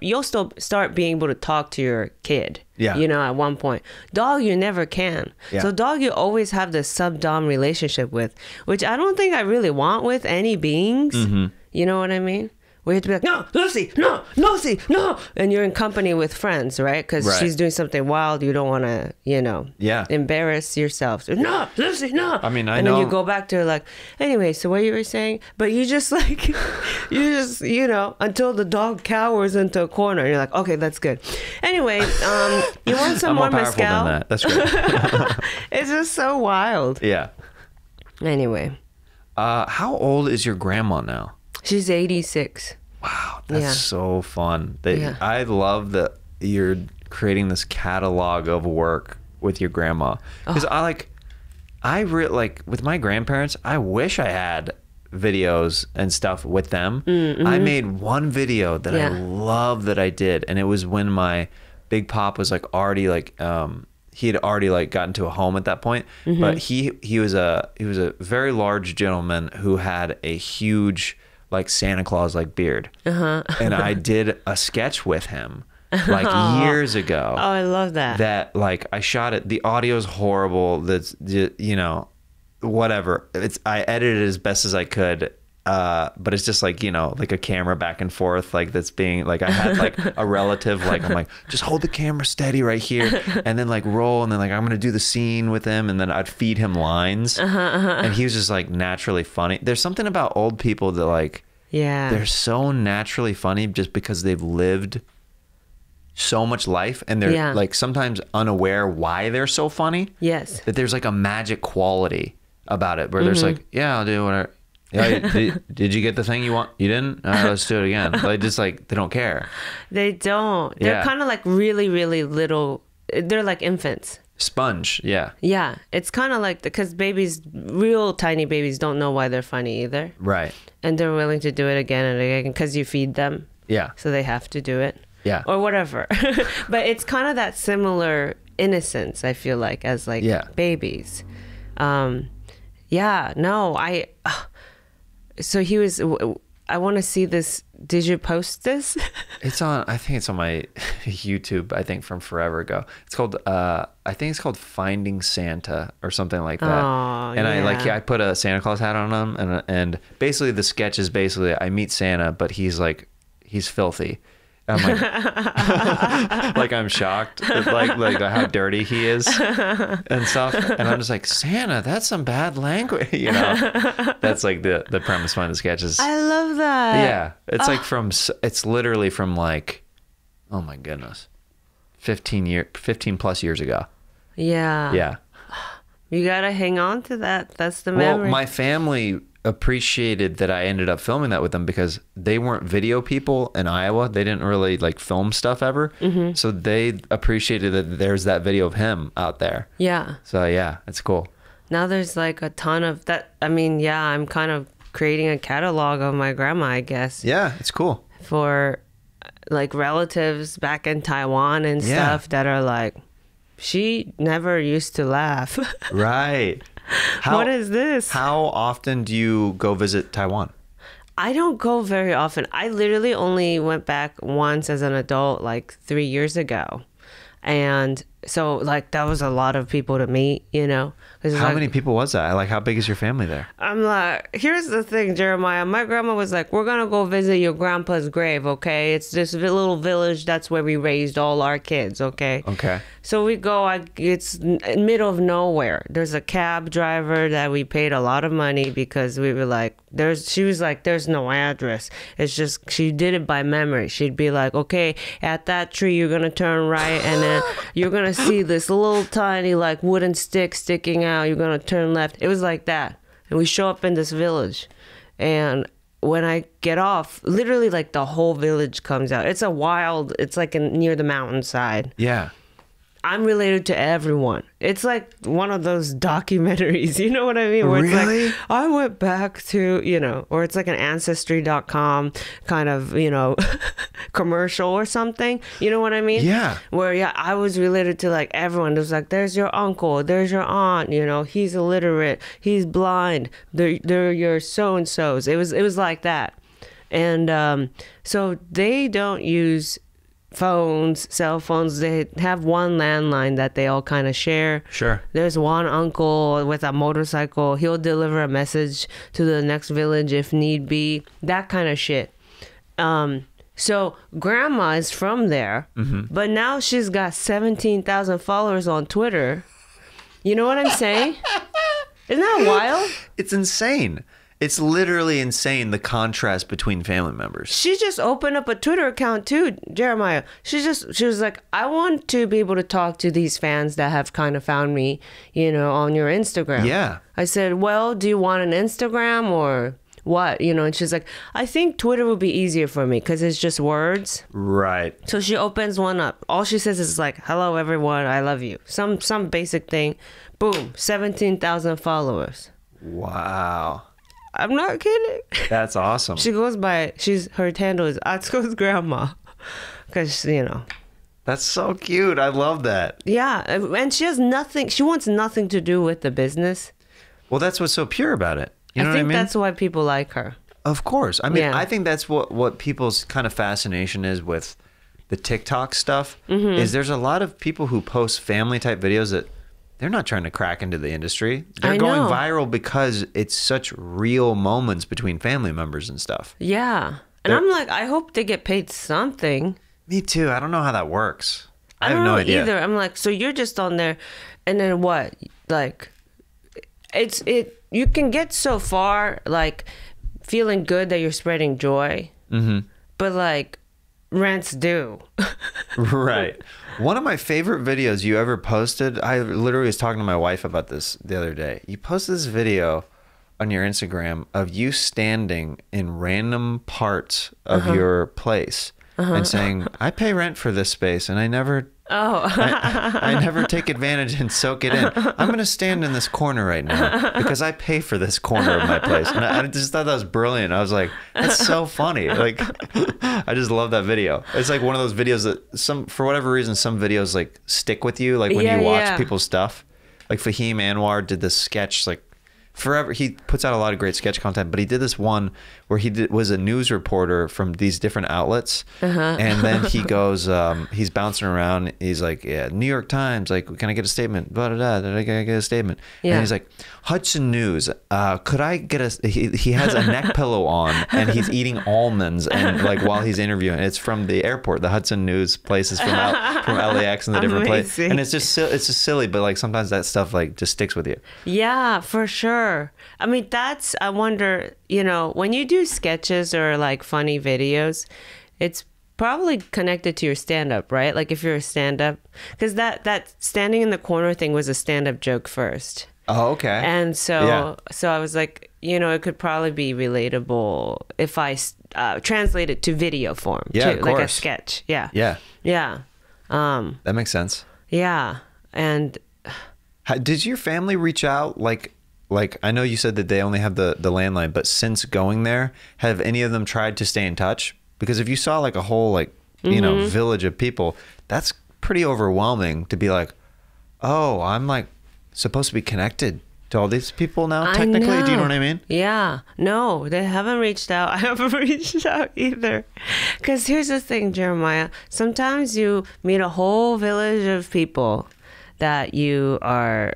you'll still start being able to talk to your kid. Yeah. You know, at one point. Dog, you never can. Yeah. So dog, you always have this sub-dom relationship with, which I don't think I really want with any beings. Mm-hmm. You know what I mean? We have to be like, no, Lucy, no, Lucy, no. And you're in company with friends, right? Because she's doing something wild. You don't want to, you know, embarrass yourself. So, no, Lucy, no. I mean, I know. And then you go back to like, anyway, so what you were saying? But you just like, you know, until the dog cowers into a corner. You're like, okay, that's good. Anyway, you want some more mezcal? Than that. That's great. It's just so wild. Yeah. Anyway. How old is your grandma now? She's 86. Wow, that's so fun. I love that you're creating this catalog of work with your grandma. Because with my grandparents, I wish I had videos and stuff with them. Mm-hmm. I made one video that I love that I did, and it was when my big pop was like already like he had already like gotten to a home at that point. Mm-hmm. But he was a very large gentleman who had a huge like Santa Claus like beard. And I did a sketch with him like years ago. Oh, I love that. That like I shot it. The audio's horrible. That's, you know, whatever. I edited it as best as I could. But it's just like, you know, like a camera back and forth, like that's being like, I had like a relative, like, I'm like, just hold the camera steady right here and then like roll. And then like, I'm going to do the scene with him. And then I'd feed him lines and he was just like naturally funny. There's something about old people that like, they're so naturally funny just because they've lived so much life and they're like sometimes unaware why they're so funny. Yes. That there's like a magic quality about it where there's like, yeah, I'll do whatever. Yeah, did you get the thing you want? You didn't? All right, let's do it again. Like just like they don't care. They don't. They're kind of like really, really little. They're like infants. Sponge, yeah. Yeah, it's kind of like because babies, real tiny babies, don't know why they're funny either, Right. and they're willing to do it again and again because you feed them, Yeah. so they have to do it, Yeah. or whatever. But it's kind of that similar innocence, I feel like, as like babies. Yeah, no, so he was. I want to see this. Did you post this? It's on. I think it's on my YouTube. I think from forever ago. It's called. I think it's called Finding Santa or something like that. Oh, and yeah. I put a Santa Claus hat on him, and basically the sketch is basically I meet Santa, but he's filthy. I'm like, like I'm shocked, like how dirty he is and stuff. And I'm just like, Santa, that's some bad language, you know. That's like the premise behind the sketches. I love that. Yeah, it's like it's literally from like, oh my goodness, 15 plus years ago. Yeah. Yeah. You gotta hang on to that. That's the memory. Well, my family appreciated that I ended up filming that with them because they weren't video people in Iowa. They didn't really like film stuff ever. Mm-hmm. So they appreciated that there's that video of him out there. Yeah. So yeah, it's cool. Now there's like a ton of that. I mean, yeah, I'm kind of creating a catalog of my grandma, I guess. Yeah, it's cool. For like relatives back in Taiwan and stuff that are like, she never used to laugh. Right. What is this? How often do you go visit Taiwan? I don't go very often. I literally only went back once as an adult, like 3 years ago. And so, like, that was a lot of people to meet, you know? How many people was that? Like, how big is your family there? I'm like, here's the thing, Jeremiah. My grandma was like, we're going to go visit your grandpa's grave, okay? It's this little village. That's where we raised all our kids, okay? Okay. So we go, it's in the middle of nowhere. There's a cab driver that we paid a lot of money because we were like, she was like, there's no address. It's just, she did it by memory. She'd be like, okay, at that tree, you're going to turn right and then you're going to see this little tiny like wooden stick sticking out. You're going to turn left. It was like that. And we show up in this village. And when I get off, literally like the whole village comes out. It's like near the mountainside. Yeah. I'm related to everyone. It's like one of those documentaries, you know what I mean? Where Really? it's like, I went back to, you know, or it's like an Ancestry.com kind of, you know, commercial or something. You know what I mean? Yeah. Where, yeah, I was related to like everyone. There's like, there's your uncle, there's your aunt, you know, he's illiterate, he's blind, they're your so-and-sos. It was like that. And so they don't use cell phones. They have one landline that they all kind of share. Sure. There's one uncle with a motorcycle. He'll deliver a message to the next village if need be. That kind of shit. So grandma is from there, but now she's got 17,000 followers on Twitter. You know what I'm saying? Isn't that wild? It's insane. It's literally insane, the contrast between family members. She just opened up a Twitter account too, Jeremiah. She was like, I want to be able to talk to these fans that have kind of found me, you know, on your Instagram. Yeah. I said, well, do you want an Instagram or what? You know, and she's like, I think Twitter would be easier for me because it's just words. Right. So she opens one up. All she says is like, hello, everyone. I love you. Some basic thing. Boom. 17,000 followers. Wow. I'm not kidding. That's awesome. She goes by, her handle is Atsuko's grandma. Because, you know. That's so cute. I love that. Yeah. And she wants nothing to do with the business. Well, that's what's so pure about it. You know what I mean? That's why people like her. Of course. I mean, I think that's what people's kind of fascination is with the TikTok stuff, is there's a lot of people who post family type videos that they're not trying to crack into the industry. They're going viral because it's such real moments between family members and stuff. Yeah. And I'm like, I hope they get paid something. Me too. I don't know how that works. I have no idea. Either. I'm like, so you're just on there and then what? Like, you can get so far, like, feeling good that you're spreading joy. But like, rent's due. Right. One of my favorite videos you ever posted, I literally was talking to my wife about this the other day. You posted this video on your Instagram of you standing in random parts of your place and saying, I pay rent for this space and I never I never take advantage and soak it in. I'm going to stand in this corner right now because I pay for this corner of my place. And I just thought that was brilliant. I was like, that's so funny. Like, I just love that video. It's like one of those videos that for whatever reason, some videos like stick with you. Like when you watch people's stuff, like Fahim Anwar did this sketch, like forever. He puts out a lot of great sketch content, but he did this one where was a news reporter from these different outlets. And then he goes, he's bouncing around. He's like, yeah, New York Times, like, can I get a statement? Blah, blah, blah, did I get a statement? Yeah. And he's like, Hudson News, could I get he has a neck pillow on and he's eating almonds and like while he's interviewing. It's from the airport. The Hudson News places from LAX and the different places. And it's just silly, but like sometimes that stuff like just sticks with you. Yeah, for sure. I mean, I wonder, you know, when you do sketches or like funny videos, it's probably connected to your stand-up, right? Like if you're a stand-up, because that standing in the corner thing was a stand-up joke first. Oh, okay. And so I was like, you know, it could probably be relatable if I translate it to video form, yeah, too, like a sketch. Yeah. Yeah. Yeah. That makes sense. Yeah. And did your family reach out? Like I know you said that they only have the landline, but since going there, have any of them tried to stay in touch? Because if you saw like a whole like you know village of people, that's pretty overwhelming to be like, oh, I'm like supposed to be connected to all these people now, technically. Do you know what I mean? Yeah. No, they haven't reached out. I haven't reached out either. Because here's the thing, Jeremiah. Sometimes you meet a whole village of people that you are...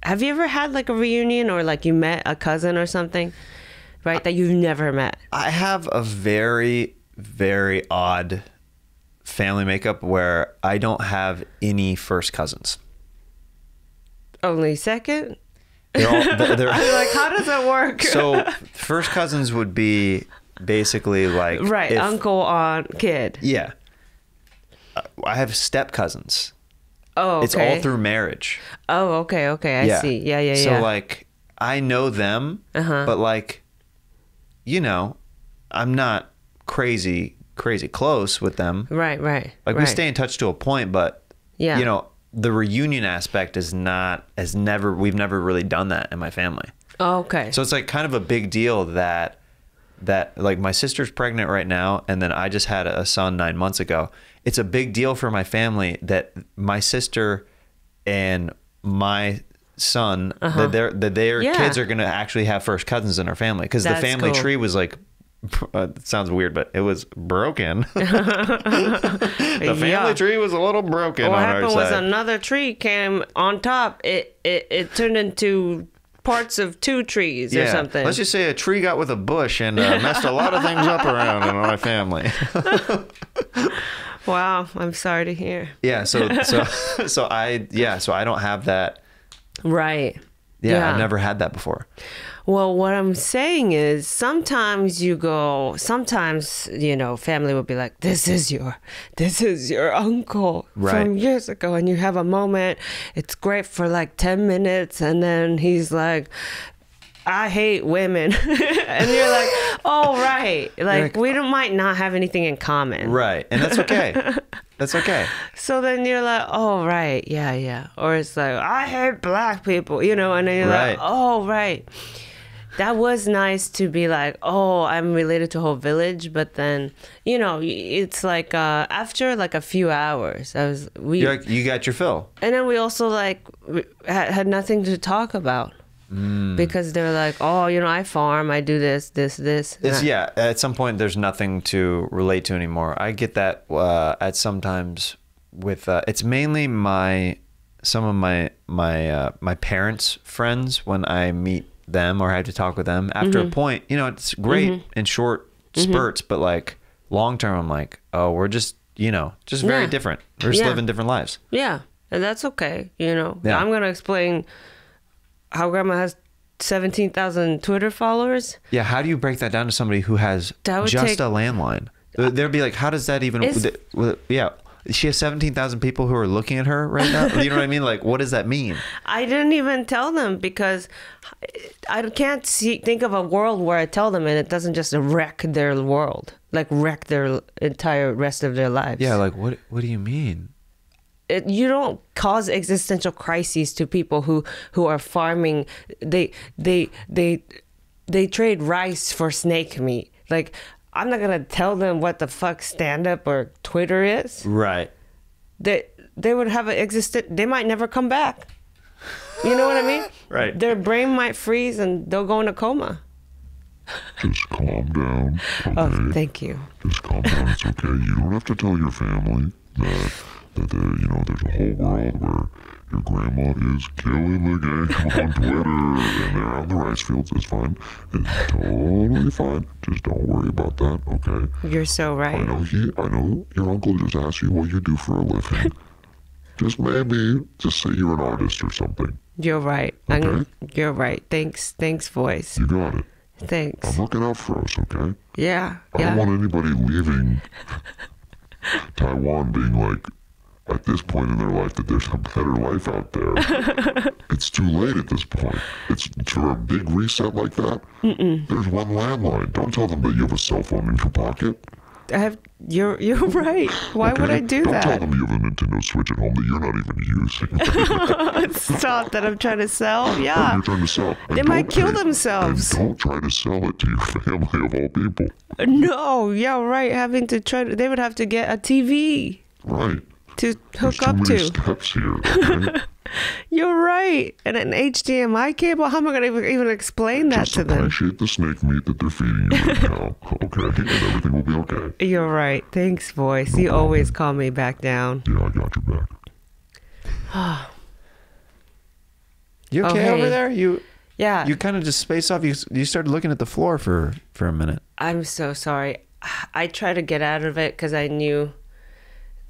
Have you ever had like a reunion or like you met a cousin or something, right, that you've never met? I have a very, very odd family makeup where I don't have any first cousins. Only second? They're I'm like, how does that work? So first cousins would be basically like... Right, uncle, aunt, kid. Yeah. I have step cousins. Oh, okay. It's all through marriage. Oh, okay. I see. Yeah. So like, I know them, but like, you know, I'm not crazy close with them. Right. Like we stay in touch to a point, but you know, the reunion aspect we've never really done that in my family. Oh, okay. So it's like kind of a big deal that like my sister's pregnant right now, and then I just had a son 9 months ago. It's a big deal for my family that my sister and my son, that their kids are going to actually have first cousins in our family. Because the family tree was like, it sounds weird, but it was broken. The family tree was a little broken on our side. What happened was another tree came on top. It turned into parts of two trees or something. Let's just say a tree got with a bush and messed a lot of things up around in my family. Wow, I'm sorry to hear. Yeah, so I don't have that. Right. Yeah, I've never had that before. Well, what I'm saying is sometimes you know, family will be like, this is your uncle from years ago. And you have a moment. It's great for like 10 minutes. And then he's like, I hate women. And you're like, oh, right. Like we might not have anything in common. Right. And that's okay. That's okay. So then you're like, oh, right. Yeah. Or it's like, I hate black people, you know, and then you're like, oh, right. That was nice to be like, oh, I'm related to a whole village. But then, you know, it's like after like a few hours, you got your fill. And then we also like had nothing to talk about. Because they're like, oh, you know, I farm, I do this. At some point, there's nothing to relate to anymore. I get that at sometimes with it's mainly some of my parents' friends when I meet them or I have to talk with them. After a point, you know, it's great in short spurts, but like long term, I'm like, oh, we're just, you know, just very different. We're just living different lives. Yeah, and that's okay. You know, I'm gonna explain how grandma has 17,000 Twitter followers. Yeah, how do you break that down to somebody who has just a landline? They'd be like, how does that even... She has 17,000 people who are looking at her right now. You know what I mean? Like, what does that mean? I didn't even tell them because I can't think of a world where I tell them and it doesn't just wreck their world, like wreck their entire rest of their lives. Yeah, like what do you mean? You don't cause existential crises to people who are farming. They trade rice for snake meat. Like, I'm not gonna tell them what the fuck stand up or Twitter is. Right. They would have they might never come back. You know what I mean? Right. Their brain might freeze and they'll go in a coma. Just calm down. Okay? Oh, thank you. Just calm down. It's okay. You don't have to tell your family that there's a whole world where your grandma is killing the game on Twitter and they're on the rice fields. It's fine. It's totally fine. Just don't worry about that, okay? You're so right. I know your uncle just asked you what you do for a living. Just say you're an artist or something. You're right. Okay? You're right. Thanks, voice. You got it. Thanks. I'm looking out for us, okay? Yeah. I don't want anybody leaving Taiwan being like, at this point in their life, that there's a better life out there. It's too late at this point. It's for a big reset like that. There's one landline. Don't tell them that you have a cell phone in your pocket. You're right. Why would I do Don't that? tell them you have a Nintendo Switch at home that you're not even using. Stop that I'm trying to sell. Yeah. You're trying to sell. They might kill themselves. And don't try to sell it to your family of all people. No. Yeah. Right. They would have to get a TV. Right. To There's hook up too many to. steps here, okay? You're right. And an HDMI cable? How am I going to even explain that Just to them? appreciate the snake meat that they're feeding you right now, okay? And everything will be okay. You're right. Thanks, voice. You always calm me back down. Yeah, I got your back. You okay hey. over there? Yeah. You kind of just spaced off. You started looking at the floor for a minute. I'm so sorry. I tried to get out of it because I knew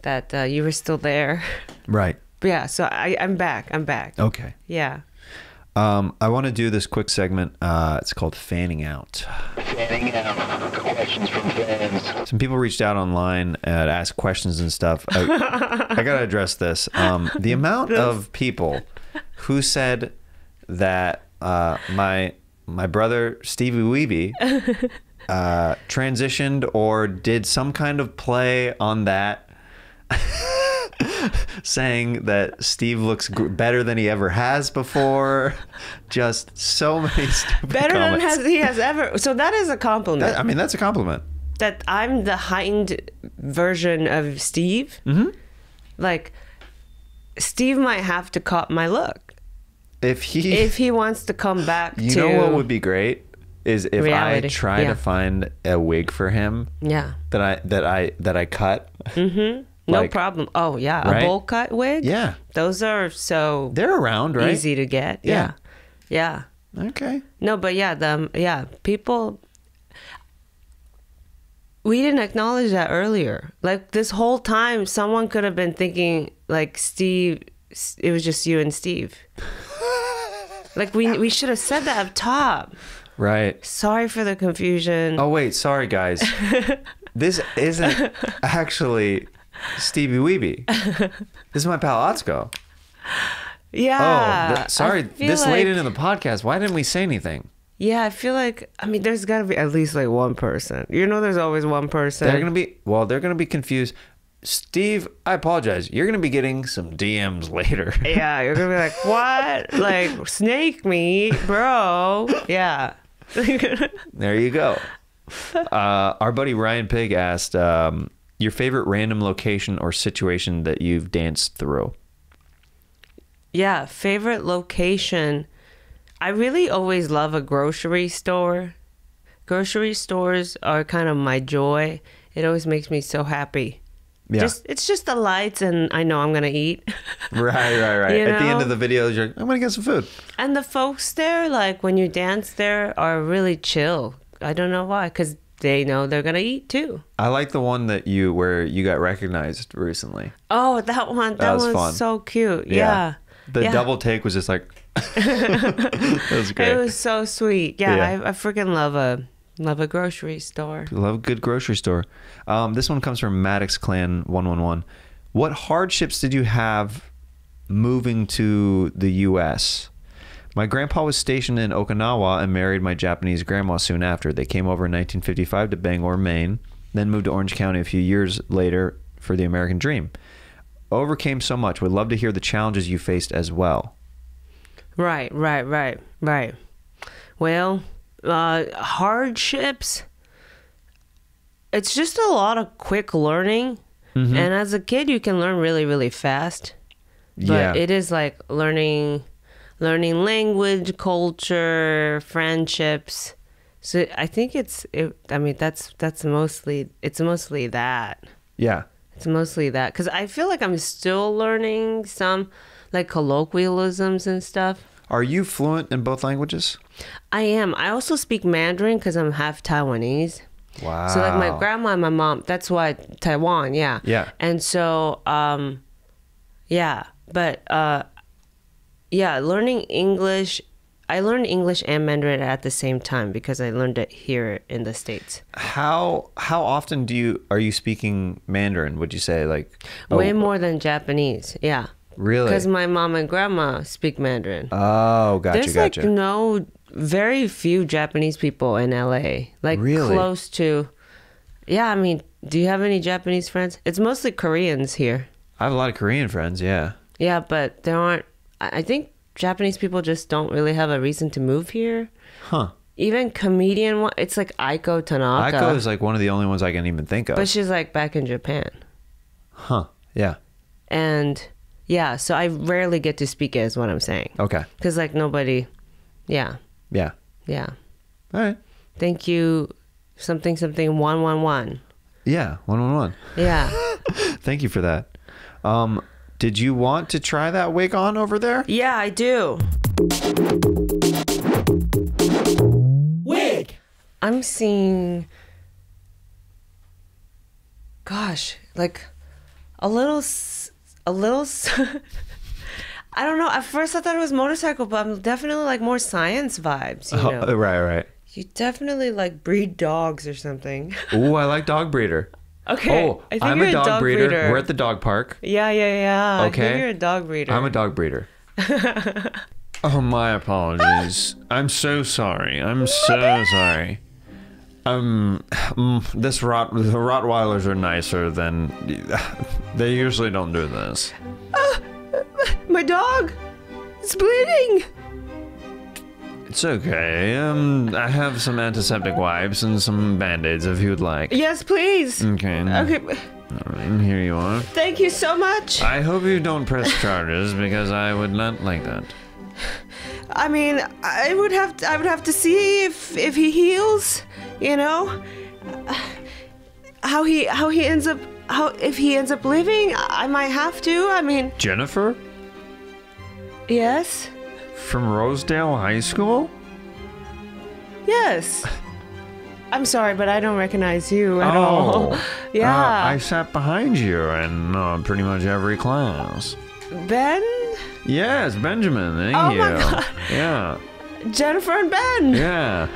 that you were still there. Right. But yeah, so I'm back. Okay. Yeah. I want to do this quick segment. It's called Fanning Out. Fanning out. Questions from fans. Some people reached out online to ask questions and stuff. I got to address this. The amount of people who said that my brother, Steebee Weebee, transitioned or did some kind of play on that, saying that Steve looks better than he ever has before. Just so many stupid Better comments. than he has ever. So that is a compliment. That's a compliment. That I'm the heightened version of Steve. Mm-hmm. Like, Steve might have to cop my look If he wants to come back. You to know what would be great is if reality. I try to find a wig for him. Yeah. That I cut. Mm-hmm. No problem. Oh yeah, right? A bowl cut wig. Yeah. Those are so They're around, right? easy to get. Yeah. Yeah. Okay. No, but yeah, people. We didn't acknowledge that earlier. Like, this whole time, someone could have been thinking like Steve. It was just you and Steve. Like, we should have said that up top. Right. Sorry for the confusion. Oh wait, sorry guys. This isn't actually Steebee Weebee. This is my pal Atsuko. Yeah. Sorry, I feel this late like- into the podcast. Why didn't we say anything? Yeah, I feel like, there's got to be at least like one person. You know, there's always one person. They're gonna be confused. Steve, I apologize. You're gonna be getting some DMs later. Yeah, you're gonna be like, what? Like, snake meat, bro. Yeah. There you go. Our buddy Ryan Pig asked, your favorite random location or situation that you've danced through. Yeah, favorite location. I really always love a grocery store. Grocery stores are kind of my joy. It always makes me so happy. Yeah. It's just the lights and I know I'm going to eat. Right. You At the end know? of the video, you're like, I'm going to get some food. And the folks there, like when you dance there, are really chill. I don't know why, because they know they're going to eat too. I like the one where you got recognized recently. Oh, that one. That was one's fun. so cute. Yeah. The double take was just like, that was great. It was so sweet. Yeah, Yeah. I freaking love a grocery store. Love a good grocery store. This one comes from Maddox Clan 111. What hardships did you have moving to the U.S.? My grandpa was stationed in Okinawa and married my Japanese grandma soon after. They came over in 1955 to Bangor, Maine, then moved to Orange County a few years later for the American dream. Overcame so much. Would love to hear the challenges you faced as well. Right. Well, hardships, it's just a lot of quick learning. And as a kid, you can learn really, really fast. But it is like learning language, culture, friendships. So I think it's mostly that. Yeah. It's mostly that. Because I feel like I'm still learning some like colloquialisms and stuff. Are you fluent in both languages? I am. I also speak Mandarin because I'm half Taiwanese. Wow. So like my grandma and my mom, that's why Taiwan, yeah. Yeah. And so, learning English, I learned English and Mandarin at the same time because I learned it here in the States. How often are you speaking Mandarin, would you say? Like Way more than Japanese, yeah. Really? Because my mom and grandma speak Mandarin. Oh, gotcha. There's very few Japanese people in LA. Like really? Close to, yeah, I mean, do you have any Japanese friends? It's mostly Koreans here. I have a lot of Korean friends, yeah. Yeah, but there aren't, I think Japanese people just don't really have a reason to move here. Huh. Even comedian, it's like Aiko Tanaka. Aiko is like one of the only ones I can even think of. But she's like back in Japan. Huh, yeah. And yeah, so I rarely get to speak it is what I'm saying. Okay. Because like nobody, yeah. Yeah. Yeah. All right. Thank you, something 111. Yeah, 111. Yeah. Thank you for that. Did you want to try that wig on over there? Yeah, I do. Wig. I'm seeing, gosh, like a little I don't know. At first I thought it was motorcycle, but I'm definitely like more science vibes, you know. Right. You definitely like breed dogs or something. Ooh, I like dog breeder. Okay. Oh, I think I'm you're a dog breeder. breeder. We're at the dog park. Yeah. Okay. I think you're a dog breeder. I'm a dog breeder. Oh, my apologies. I'm so sorry. The Rottweilers are nicer than they usually don't do this. My dog is bleeding. It's okay. I have some antiseptic wipes and some band-aids if you'd like. Yes, please. Okay. Okay. All right, here you are. Thank you so much. I hope you don't press charges because I would not like that. I mean, I would have to see if he heals, you know, if he ends up living. I might have to. I mean, Jennifer yes, from Rosedale High School? yes. I'm sorry, but I don't recognize you at all. Yeah. I sat behind you in pretty much every class. Ben? Yes, Benjamin. Thank you. Oh my God. Yeah. Jennifer and Ben. Yeah.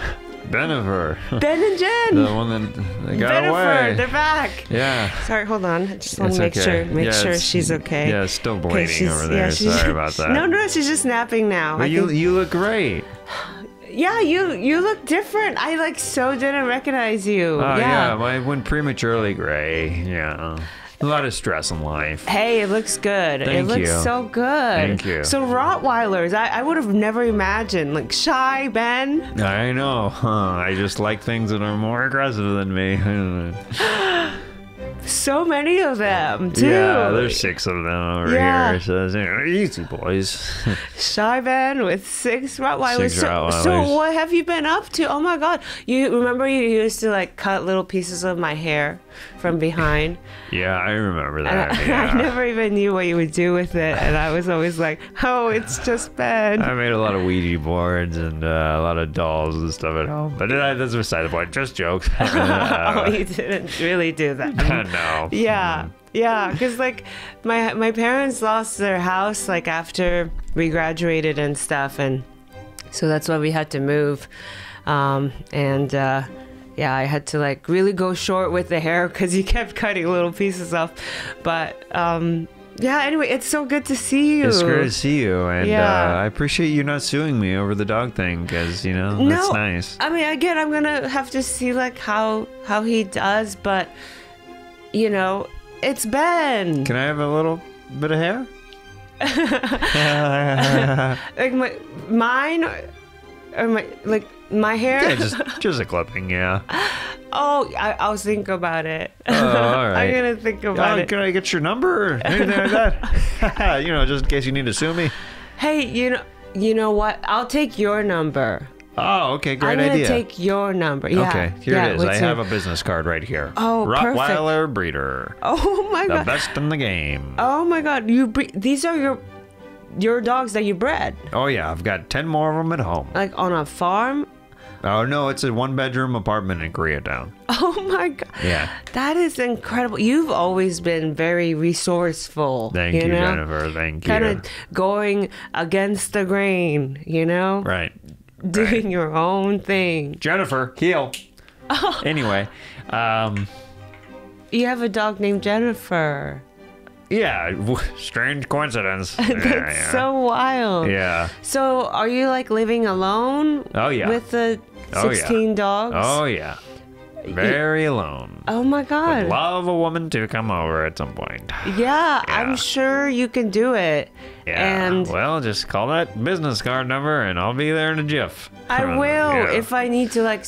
Benifer. Ben and Jen. The one that they got Benifer, away. they're back. Yeah. Sorry, hold on. I just want It's to make okay. sure she's okay. Yeah, it's still Okay, bleeding over there. Sorry about that. No, she's just napping now. But you look great. Yeah, you look different. I like so didn't recognize you. Oh yeah. I went prematurely gray. Yeah. A lot of stress in life. Hey, it looks good. Thank it looks you. so good. Thank you. So Rottweilers, I would have never imagined. Like shy Ben. I know. Huh. I just like things that are more aggressive than me. So many of them too. Yeah, there's 6 of them over here. So easy boys. Shy Ben with 6 Rottweilers. 6 Rottweilers. So what have you been up to? Oh my God. You remember you used to like cut little pieces of my hair from behind? Yeah, I remember that. And Yeah. I never even knew what you would do with it. And I was always like, oh, it's just Ben. I made a lot of Ouija boards and a lot of dolls and stuff at home. But that's beside the point. Just jokes. Oh, you didn't really do that. No. Yeah. Yeah, because like my parents lost their house like after we graduated and stuff, and so that's why we had to move. yeah, I had to like really go short with the hair because he kept cutting little pieces off. But yeah, anyway, it's so good to see you. It's great to see you, and Yeah. I appreciate you not suing me over the dog thing, because that's nice. I mean, again, I'm gonna have to see like how he does, but it's Ben. Can I have a little bit of hair? Like mine, or my hair. Yeah, just a clipping, yeah. Oh, I'll think about it. Oh, all right. I'm gonna think about it. Can I get your number or anything like that? Just in case you need to sue me. Hey, you know what? I'll take your number. Oh, okay, great I'm idea. gonna take your number. Yeah. Okay, here yeah, it is. I what's have your- a business card right here. Oh, Rottweiler breeder. Oh my The god. best in the game. Oh my god. These are your dogs that you bred, Oh, yeah, I've got 10 more of them at home. like on a farm. Oh, no, it's a 1-bedroom apartment in Koreatown. Oh my god. Yeah. That is incredible. You've always been very resourceful. Thank you, Jennifer. Thank you. Kind of going against the grain, Right. doing your own thing. Jennifer, heel. Oh. Anyway, You have a dog named Jennifer. yeah, strange coincidence. That's so wild. Yeah. So, are you like living alone? Oh, yeah. With the Oh, yeah. 16 dogs? Oh, yeah. Very alone. Oh my Would god. love a woman to come over at some point. Yeah, Yeah. I'm sure you can do it. Yeah. And well, just call that business card number and I'll be there in a jiff. I will. Yeah. If I need to like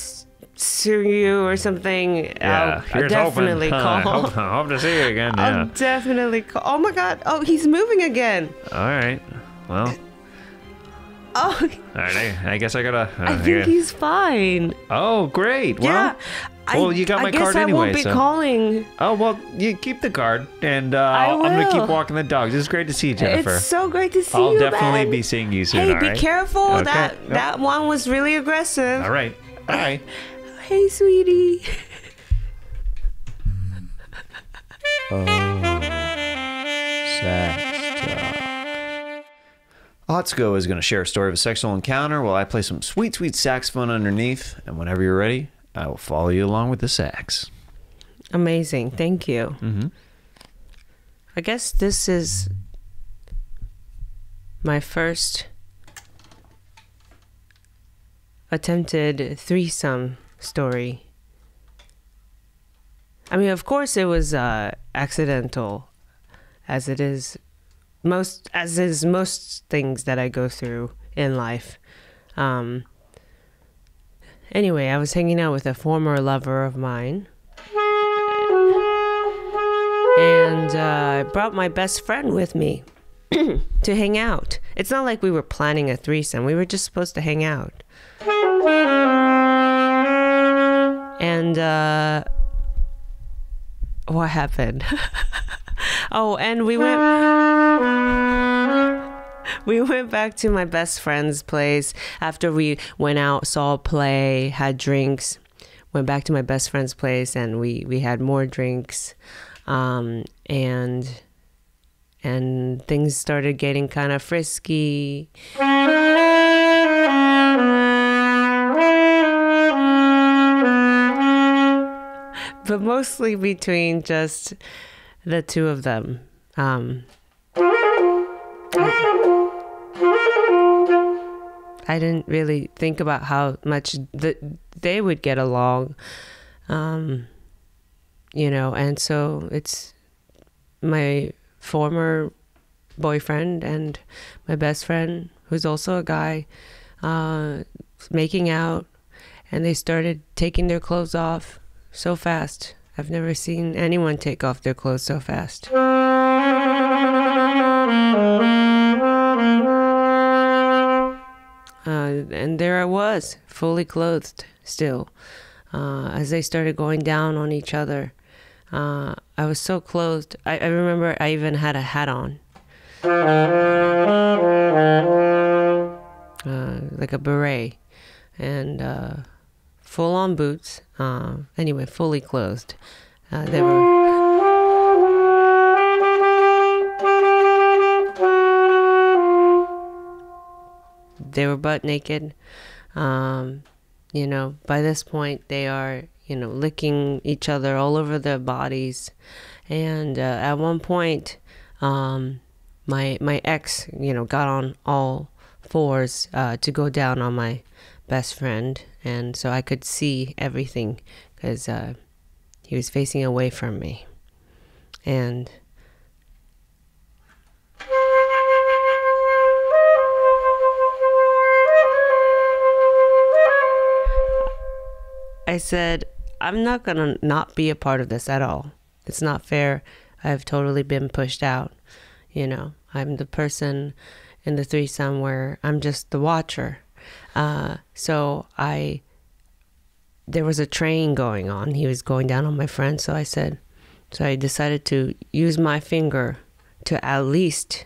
sue you or something, Yeah. I'll Here's definitely hoping. call. Hope to see you again. Yeah. I'll definitely call. Oh my god. Oh, he's moving again. All right. Well, Oh, all right. I guess I gotta. I think he's fine. Oh, great. Well, Yeah. well, you got my I guess card I anyway, won't be so- calling. Oh, well, you keep the card, and I I'm going to keep will. walking the dogs. It's great to see you, Jennifer. It's so great to see I'll you, definitely Ben. be seeing you soon, Hey, all be right? careful. Okay. That one was really aggressive. All right. Bye. Hey, sweetie. Sax Talk. Atsuko is going to share a story of a sexual encounter while I play some sweet, sweet saxophone underneath. And whenever you're ready, I will follow you along with the sax. Amazing. Thank you. Mm-hmm. I guess this is my first attempted threesome story. I mean, of course, it was accidental, as is most things that I go through in life. Anyway, I was hanging out with a former lover of mine. And I brought my best friend with me to hang out. It's not like we were planning a threesome. We were just supposed to hang out. And what happened? Oh, and we went back to my best friend's place after we went out, saw a play, had drinks. Went back to my best friend's place, and we had more drinks. And things started getting kind of frisky. But mostly between just the two of them. I didn't really think about how much they would get along. And so it's my former boyfriend and my best friend, who's also a guy, making out, and they started taking their clothes off so fast. I've never seen anyone take off their clothes so fast. And there I was, fully clothed still, as they started going down on each other. I was so clothed. I remember I even had a hat on. Like a beret. And full-on boots. Anyway, fully clothed. They were butt naked. By this point, they are, licking each other all over their bodies. And at one point, my ex, got on all fours to go down on my best friend. And so I could see everything because he was facing away from me. And I said, I'm not going to not be a part of this at all. It's not fair. I've totally been pushed out. I'm the person in the threesome where I'm just the watcher. So there was a train going on. He was going down on my friend. So I decided to use my finger to at least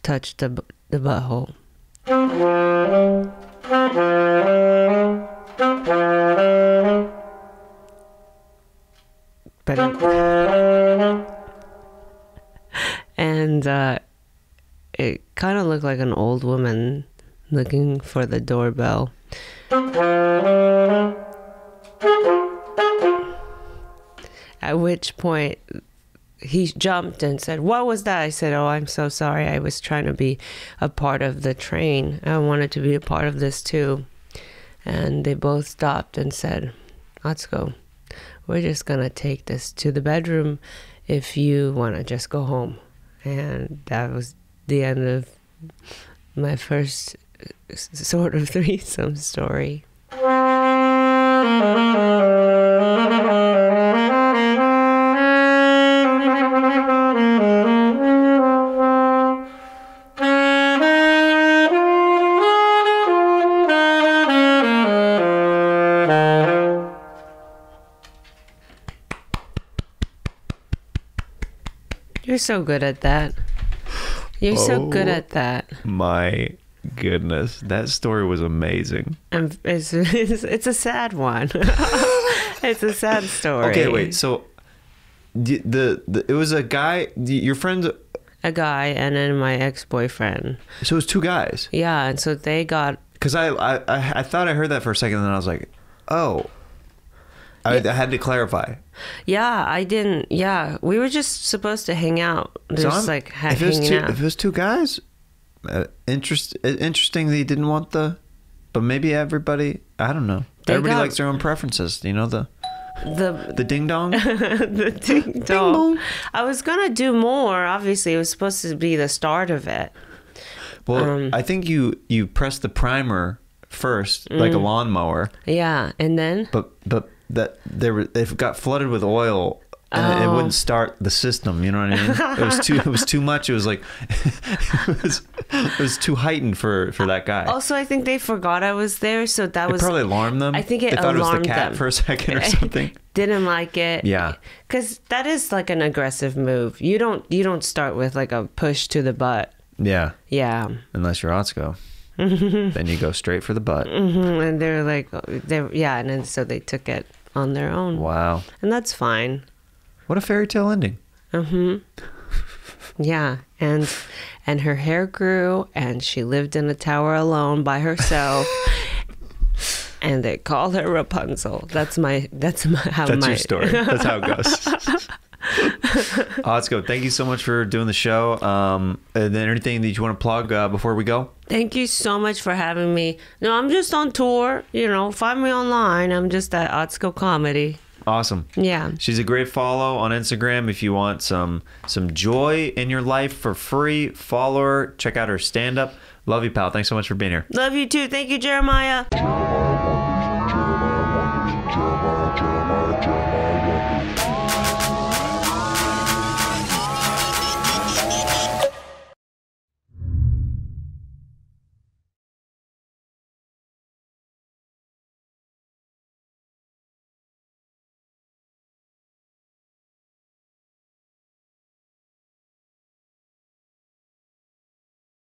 touch the butthole. And it kind of looked like an old woman looking for the doorbell. At which point he jumped and said, "What was that?" I said, "Oh, I'm so sorry. I was trying to be a part of the train. I wanted to be a part of this too." And they both stopped and said, "Atsuko, we're just going to take this to the bedroom if you want to just go home." And that was the end of my first sort of threesome story. You're so good at that. You're so good at that. My goodness, that story was amazing. It's a sad one. It's a sad story. Okay, wait. So it was a guy. Your friend's a guy, and then my ex-boyfriend. So it was two guys. Yeah, and so they got. Because I thought I heard that for a second, and then I was like, oh. I had to clarify. Yeah, I didn't. Yeah, we were just supposed to hang out. Just hanging out. If it was two guys, interesting that he didn't want but maybe everybody. I don't know. Everybody likes their own preferences. The ding dong. The ding dong. I was gonna do more. Obviously, it was supposed to be the start of it. Well, I think you press the primer first, like a lawnmower. Yeah, and then. But it got flooded with oil and it wouldn't start the system. You know what I mean? It was too much. It was like it was too heightened for that guy. Also, I think they forgot I was there, so that was probably alarmed them. I think they thought it was the cat them. for a second or something. Didn't like it. Yeah, because that is like an aggressive move. You don't start with like a push to the butt. Yeah. Unless you're Atsuko. Then you go straight for the butt. And they're like, and then so they took it on their own. Wow. And that's fine. What a fairy tale ending. Yeah, and her hair grew, and she lived in a tower alone by herself. And they called her Rapunzel. That's your story. That's how it goes. Atsuko, thank you so much for doing the show. And then anything that you want to plug before we go? Thank you so much for having me. No, I'm just on tour. Find me online. I'm just at Atsuko Comedy. Awesome. Yeah. She's a great follow on Instagram. If you want some joy in your life for free, follow her. Check out her stand-up. Love you, pal. Thanks so much for being here. Love you too. Thank you, Jeremiah.